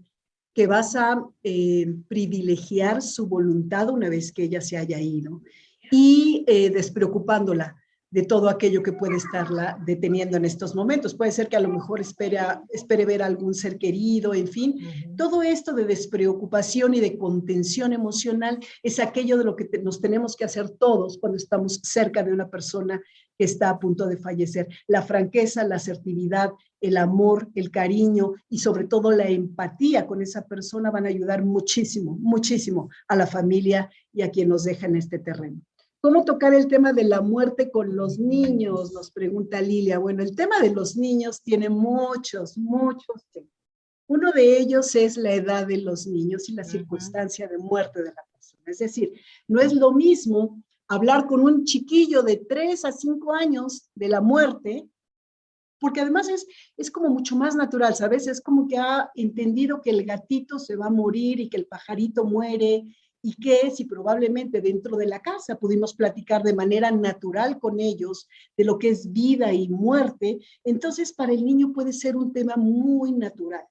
que vas a privilegiar su voluntad una vez que ella se haya ido y despreocupándola de todo aquello que puede estarla deteniendo en estos momentos. Puede ser que a lo mejor espere ver a algún ser querido, en fin. Todo esto de despreocupación y de contención emocional es aquello de lo que nos tenemos que hacer todos cuando estamos cerca de una persona que está a punto de fallecer. La franqueza, la asertividad, el amor, el cariño y sobre todo la empatía con esa persona van a ayudar muchísimo, muchísimo a la familia y a quien nos deja en este terreno. ¿Cómo tocar el tema de la muerte con los niños? Nos pregunta Lilia. Bueno, el tema de los niños tiene muchos temas. Uno de ellos es la edad de los niños y la circunstancia de muerte de la persona. Es decir, no es lo mismo hablar con un chiquillo de 3 a 5 años de la muerte, porque además es como mucho más natural, ¿sabes? Es como que ha entendido que el gatito se va a morir y que el pajarito muere, y que si probablemente dentro de la casa pudimos platicar de manera natural con ellos de lo que es vida y muerte, entonces para el niño puede ser un tema muy natural.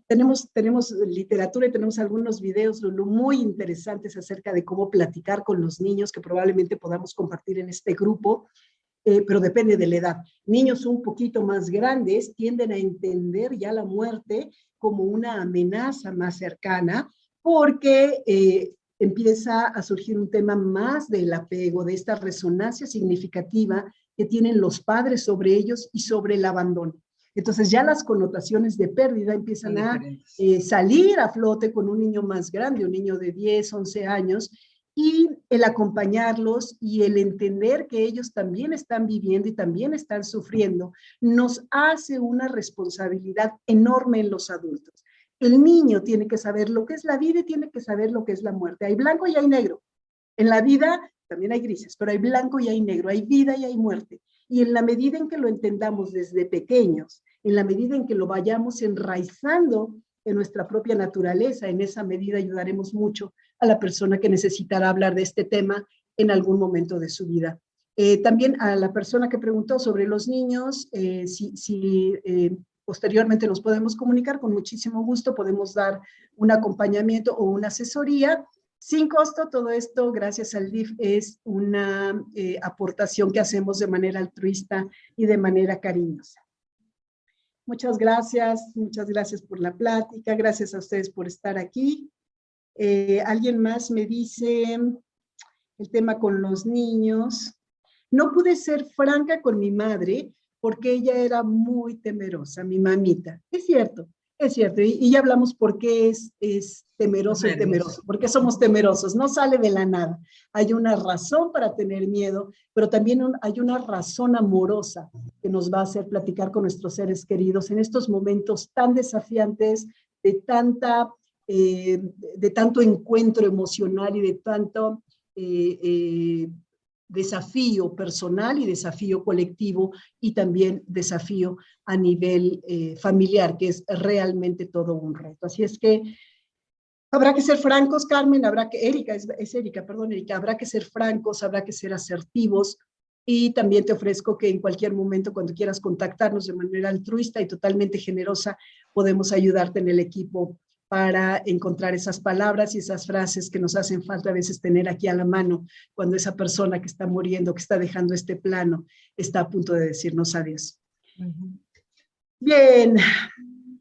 Tenemos literatura y tenemos algunos videos, Lulu, muy interesantes acerca de cómo platicar con los niños que probablemente podamos compartir en este grupo, pero depende de la edad. Niños un poquito más grandes tienden a entender ya la muerte como una amenaza más cercana, porque empieza a surgir un tema más del apego, de esta resonancia significativa que tienen los padres sobre ellos y sobre el abandono. Entonces ya las connotaciones de pérdida empiezan a Diferentes. salir a flote con un niño más grande, un niño de 10, 11 años, y el acompañarlos y el entender que ellos también están viviendo y también están sufriendo, nos hace una responsabilidad enorme en los adultos. El niño tiene que saber lo que es la vida y tiene que saber lo que es la muerte. Hay blanco y hay negro. En la vida también hay grises, pero hay blanco y hay negro, hay vida y hay muerte. Y en la medida en que lo entendamos desde pequeños, en la medida en que lo vayamos enraizando en nuestra propia naturaleza, en esa medida ayudaremos mucho a la persona que necesitará hablar de este tema en algún momento de su vida. También a la persona que preguntó sobre los niños, si posteriormente nos podemos comunicar, con muchísimo gusto podemos dar un acompañamiento o una asesoría sin costo. Todo esto, gracias al DIF, es una aportación que hacemos de manera altruista y de manera cariñosa. Muchas gracias por la plática, gracias a ustedes por estar aquí. Alguien más me dice el tema con los niños. No pude ser franca con mi madre porque ella era muy temerosa, mi mamita. Es cierto, y ya hablamos por qué es temeroso y temeroso, porque somos temerosos, no sale de la nada. Hay una razón para tener miedo, pero también hay una razón amorosa que nos va a hacer platicar con nuestros seres queridos en estos momentos tan desafiantes, de tanto encuentro emocional y de tanto desafío personal y desafío colectivo y también desafío a nivel familiar, que es realmente todo un reto. Así es que habrá que ser francos, Carmen, Erika, habrá que ser francos, habrá que ser asertivos, y también te ofrezco que en cualquier momento, cuando quieras contactarnos de manera altruista y totalmente generosa, podemos ayudarte en el equipo para encontrar esas palabras y esas frases que nos hacen falta a veces tener aquí a la mano cuando esa persona que está muriendo, que está dejando este plano, está a punto de decirnos adiós. Bien,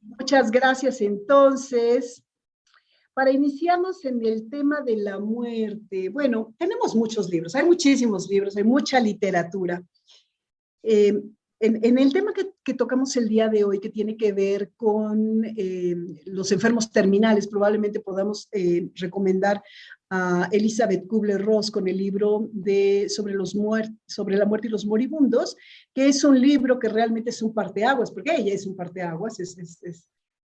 muchas gracias entonces. Para iniciarnos en el tema de la muerte, bueno, tenemos muchos libros, hay muchísimos libros, hay mucha literatura. En el tema que tocamos el día de hoy, que tiene que ver con los enfermos terminales, probablemente podamos recomendar a Elizabeth Kubler-Ross con el libro sobre la muerte y los moribundos, que es un libro que realmente es un parteaguas, porque ella es un parteaguas,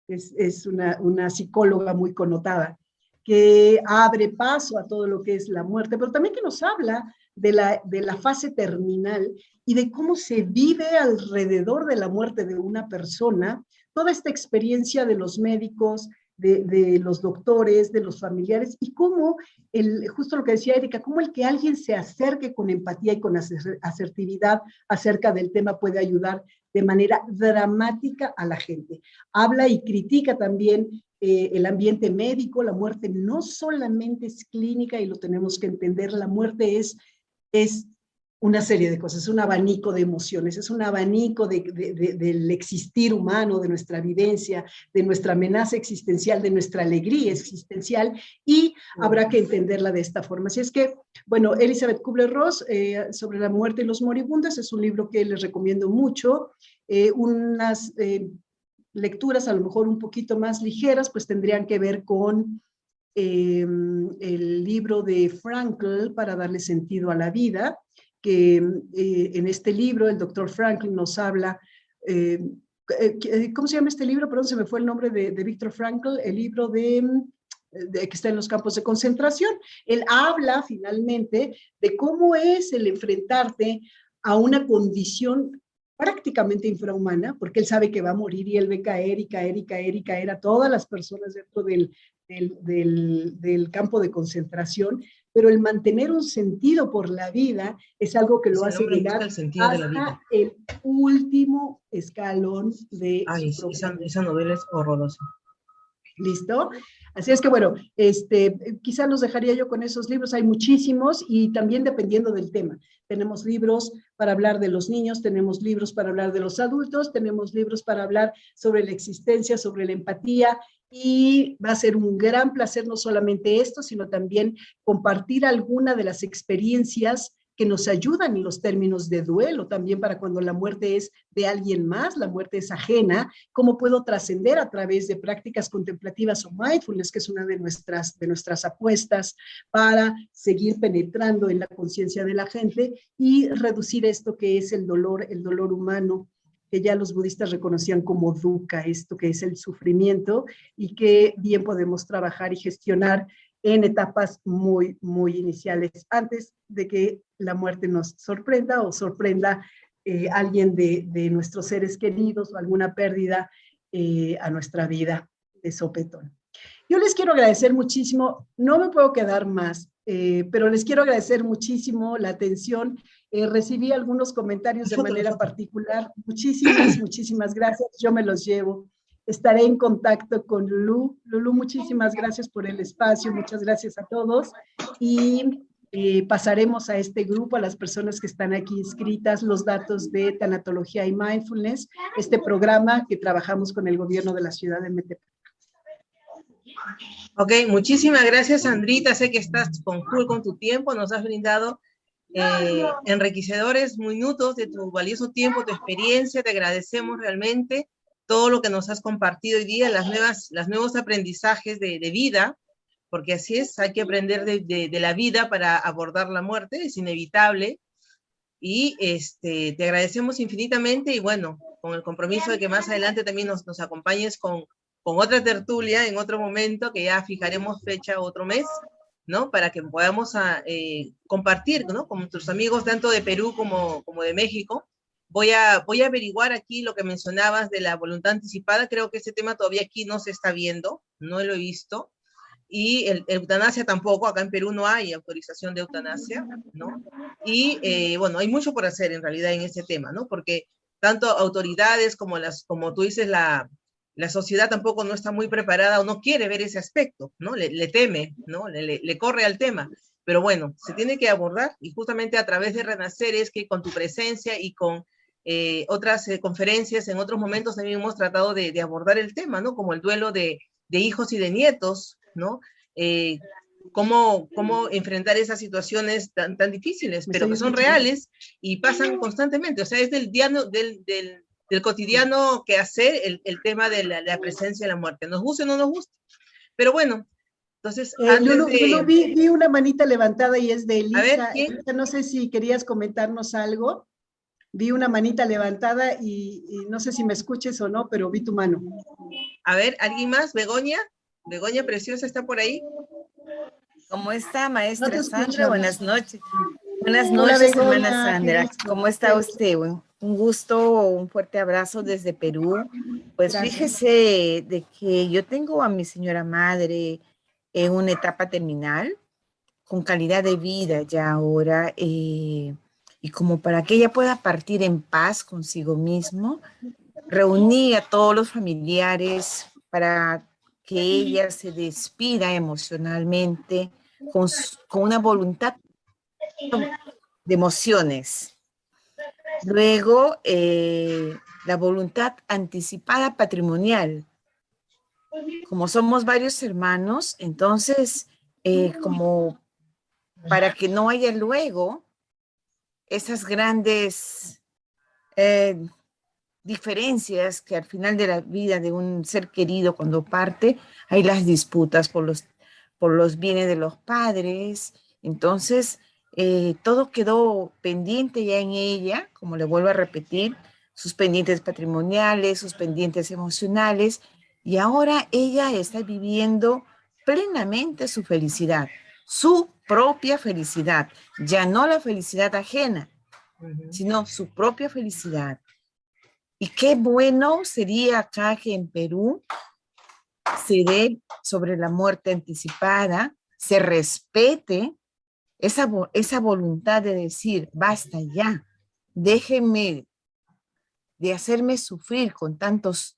es una psicóloga muy connotada, que abre paso a todo lo que es la muerte, pero también que nos habla de la fase terminal y de cómo se vive alrededor de la muerte de una persona, toda esta experiencia de los médicos, de los doctores, de los familiares, y cómo, justo lo que decía Erika, cómo el que alguien se acerque con empatía y con asertividad acerca del tema puede ayudar de manera dramática a la gente. Habla y critica también el ambiente médico. La muerte no solamente es clínica y lo tenemos que entender, la muerte es una serie de cosas, es un abanico de emociones, es un abanico del existir humano, de nuestra vivencia, de nuestra amenaza existencial, de nuestra alegría existencial, y habrá que entenderla de esta forma. Así es que, bueno, Elizabeth Kubler-Ross, sobre la muerte y los moribundos, es un libro que les recomiendo mucho. Unas lecturas a lo mejor un poquito más ligeras, pues tendrían que ver con el libro de Frankl, Para darle sentido a la vida, que en este libro el doctor Frankl nos habla, ¿cómo se llama este libro? Perdón, se me fue el nombre de Viktor Frankl, el libro que está en los campos de concentración. Él habla finalmente de cómo es el enfrentarte a una condición prácticamente infrahumana, porque él sabe que va a morir y él ve caer y caer y caer y caer a todas las personas dentro del campo de concentración, pero el mantener un sentido por la vida es algo que lo hace llegar hasta el último escalón de su propia vida. Esa novela es horrorosa. ¿Listo? Así es que, bueno, quizá nos dejaría yo con esos libros. Hay muchísimos y también dependiendo del tema. Tenemos libros para hablar de los niños, tenemos libros para hablar de los adultos, tenemos libros para hablar sobre la existencia, sobre la empatía, y va a ser un gran placer no solamente esto, sino también compartir alguna de las experiencias que nos ayudan en los términos de duelo, también para cuando la muerte es de alguien más, la muerte es ajena, cómo puedo trascender a través de prácticas contemplativas o mindfulness, que es una de nuestras apuestas para seguir penetrando en la conciencia de la gente y reducir esto que es el dolor humano, que ya los budistas reconocían como dukkha, esto que es el sufrimiento, y que bien podemos trabajar y gestionar en etapas muy, muy iniciales, antes de que la muerte nos sorprenda o sorprenda alguien de nuestros seres queridos o alguna pérdida a nuestra vida de sopetón. Yo les quiero agradecer muchísimo, no me puedo quedar más, pero les quiero agradecer muchísimo la atención. Recibí algunos comentarios de manera particular. Muchísimas gracias. Yo me los llevo. Estaré en contacto con Lulú. Lulú, muchísimas gracias por el espacio. Muchas gracias a todos. Y pasaremos a este grupo, a las personas que están aquí inscritas, los datos de tanatología y mindfulness, este programa que trabajamos con el gobierno de la ciudad de Metepec. Ok, muchísimas gracias, Sandrita. Sé que estás con tu tiempo, nos has brindado enriquecedores minutos de tu valioso tiempo, tu experiencia. Te agradecemos realmente todo lo que nos has compartido hoy día, los nuevos aprendizajes de vida, porque así es, hay que aprender de la vida para abordar la muerte, es inevitable. Y te agradecemos infinitamente y bueno, con el compromiso de que más adelante también nos acompañes con otra tertulia en otro momento, que ya fijaremos fecha otro mes, ¿no? Para que podamos compartir, ¿no? Con nuestros amigos tanto de Perú como de México. Voy a averiguar aquí lo que mencionabas de la voluntad anticipada. Creo que ese tema todavía aquí no se está viendo, no lo he visto. Y eutanasia tampoco, acá en Perú no hay autorización de eutanasia, ¿no? Y bueno, hay mucho por hacer en realidad en ese tema, ¿no? Porque tanto autoridades como tú dices, la sociedad tampoco no está muy preparada o no quiere ver ese aspecto, ¿no? Le teme, ¿no? Le corre al tema. Pero bueno, se tiene que abordar y justamente a través de Renacer es que con tu presencia y con otras conferencias en otros momentos también hemos tratado de abordar el tema, ¿no? Como el duelo de hijos y de nietos, ¿no? Cómo enfrentar esas situaciones tan difíciles, pero que son reales y pasan constantemente. O sea, es del cotidiano que hacer el tema de la presencia de la muerte. Nos guste o no nos guste. Pero bueno, entonces, Lulú, vi una manita levantada y es de Elisa. A ver, ¿quién? Elisa, no sé si querías comentarnos algo. Vi una manita levantada y no sé si me escuches o no, pero vi tu mano. A ver, ¿alguien más? ¿Begoña? ¿Begoña Preciosa está por ahí? ¿Cómo está, maestra No Sandra? Buenas noches. Buenas Hola, noches, Begoña, hermana Sandra. ¿Cómo está usted? Un gusto, un fuerte abrazo desde Perú. Pues Gracias. fíjese de que yo tengo a mi señora madre en una etapa terminal, con calidad de vida ya ahora, y como para que ella pueda partir en paz consigo mismo, reuní a todos los familiares para que ella se despida emocionalmente con una voluntad de emociones. Luego, la voluntad anticipada patrimonial. Como somos varios hermanos, entonces, como para que no haya luego esas grandes diferencias que al final de la vida de un ser querido cuando parte, hay las disputas por los bienes de los padres. Entonces, todo quedó pendiente ya en ella, como le vuelvo a repetir, sus pendientes patrimoniales, sus pendientes emocionales, y ahora ella está viviendo plenamente su felicidad, su propia felicidad, ya no la felicidad ajena, sino su propia felicidad. Y qué bueno sería acá que en Perú se dé sobre la muerte anticipada, se respete esa voluntad de decir, basta ya, déjenme de hacerme sufrir con tantas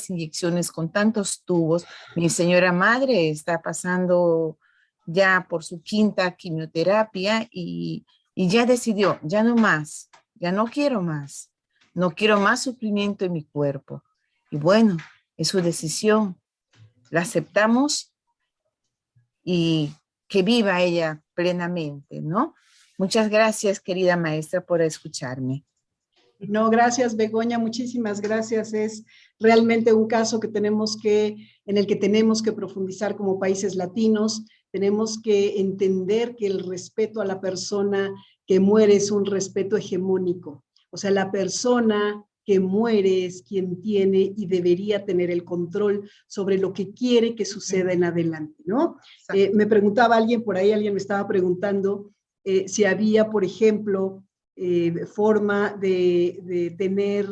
inyecciones, con tantos tubos. Mi señora madre está pasando ya por su quinta quimioterapia y ya decidió, ya no más, ya no quiero más. No quiero más sufrimiento en mi cuerpo. Y bueno, es su decisión. La aceptamos y que viva ella plenamente, ¿no? Muchas gracias, querida maestra, por escucharme. No, gracias, Begoña, muchísimas gracias. Es realmente un caso en el que tenemos que profundizar como países latinos. Tenemos que entender que el respeto a la persona que muere es un respeto hegemónico. O sea, la persona que muere es quien tiene y debería tener el control sobre lo que quiere que suceda en adelante, ¿no? Me preguntaba alguien por ahí, alguien me estaba preguntando si había, por ejemplo, forma de tener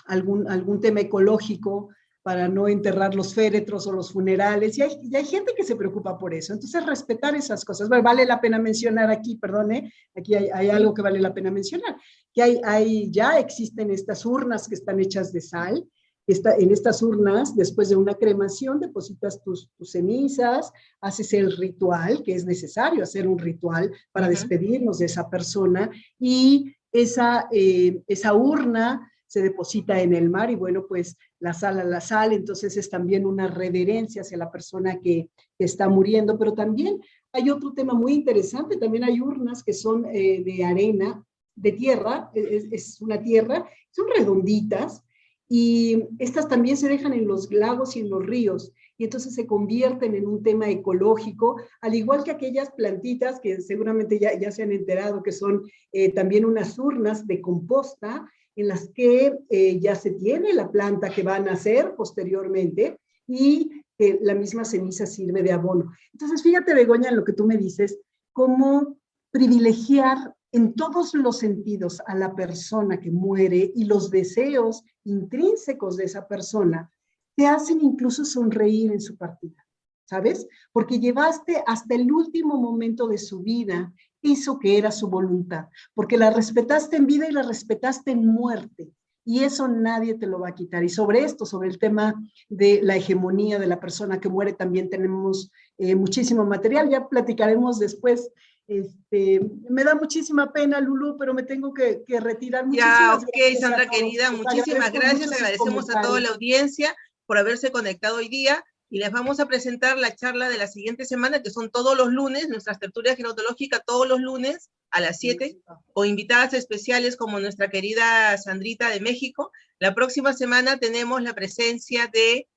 algún tema ecológico para no enterrar los féretros o los funerales, y hay gente que se preocupa por eso. Entonces, respetar esas cosas. Bueno, vale la pena mencionar aquí, perdone, aquí hay algo que vale la pena mencionar, que ya existen estas urnas que están hechas de sal. En estas urnas, después de una cremación, depositas tus cenizas, haces el ritual, que es necesario hacer un ritual para despedirnos de esa persona, y esa urna se deposita en el mar, y bueno, pues la sal, entonces es también una reverencia hacia la persona que está muriendo. Pero también hay otro tema muy interesante, también hay urnas que son de arena, de tierra, es una tierra, son redonditas, y estas también se dejan en los lagos y en los ríos, y entonces se convierten en un tema ecológico, al igual que aquellas plantitas que seguramente ya se han enterado que son también unas urnas de composta, en las que ya se tiene la planta que va a nacer posteriormente, y la misma ceniza sirve de abono. Entonces, fíjate, Begoña, en lo que tú me dices, cómo privilegiar en todos los sentidos a la persona que muere y los deseos intrínsecos de esa persona te hacen incluso sonreír en su partida, ¿sabes? Porque llevaste hasta el último momento de su vida eso que era su voluntad, porque la respetaste en vida y la respetaste en muerte, y eso nadie te lo va a quitar. Y sobre esto, sobre el tema de la hegemonía de la persona que muere, también tenemos muchísimo material, ya platicaremos después. Me da muchísima pena, Lulú, pero me tengo que retirar. Ya, Muchísimas ok, gracias Sandra a todos. querida, Les muchísimas agradezco gracias. mucho sus Agradecemos a toda la comentarios. audiencia por haberse conectado hoy día, y les vamos a presentar la charla de la siguiente semana, que son todos los lunes, nuestras tertulias gerontológicas todos los lunes a las 7, o invitadas especiales como nuestra querida Sandrita de México. La próxima semana tenemos la presencia de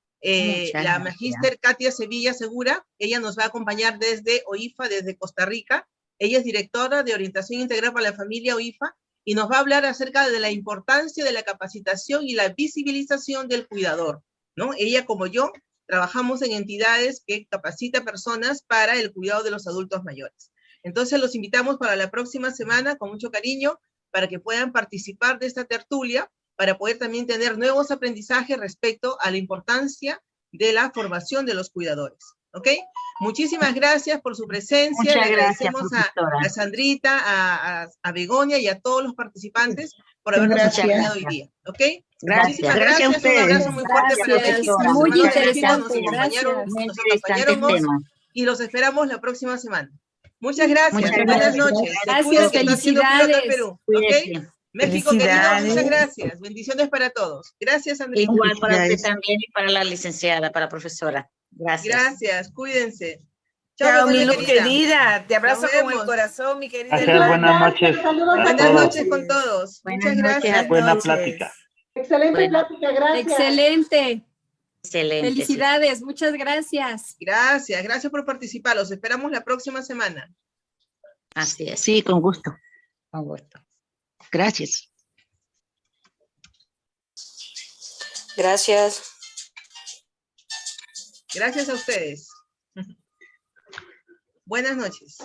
la magíster Katia Sevilla Segura. Ella nos va a acompañar desde OIFA, desde Costa Rica. Ella es directora de Orientación Integral para la Familia OIFA, y nos va a hablar acerca de la importancia de la capacitación y la visibilización del cuidador, ¿no? Ella, como yo, trabajamos en entidades que capacitan personas para el cuidado de los adultos mayores. Entonces los invitamos para la próxima semana con mucho cariño, para que puedan participar de esta tertulia, para poder también tener nuevos aprendizajes respecto a la importancia de la formación de los cuidadores. ¿Ok? Muchísimas gracias por su presencia. Muchas Le gracias, agradecemos profesora. a Sandrita, a Begoña y a todos los participantes por habernos Gracias. acompañado hoy día. ¿Ok? Gracias. Muchísimas Gracias a gracias. Un ustedes. abrazo muy fuerte para Gracias, México. profesora. Muy Hermanos de México interesante, nos acompañaron interesantes hoy, temas. y los esperamos la próxima semana. Muchas gracias. Muchas Buenas gracias. noches. Se Gracias, cuidan, que está haciendo frío acá en felicidades. Perú. ¿Ok? Cuídense. México querido, Felicidades. muchas gracias. Bendiciones para todos. Gracias, Andrés. Igual para usted Felicidades. también y para la licenciada, para la profesora. Gracias. Gracias, cuídense. Chao, mi Begoña Luz querida. Te abrazo Nos con el vemos. corazón, mi querida. Gracias, buenas noches. Saludos a Buenas todos. noches con todos. Buenas Muchas noches. gracias. Buena noches. plática. Excelente Bueno. plática, gracias. Excelente. Excelente. sí. Felicidades, muchas gracias. Gracias, gracias por participar. Los esperamos la próxima semana. Así es. Sí, con gusto. Con gusto. Gracias. Gracias. Gracias a ustedes. Buenas noches.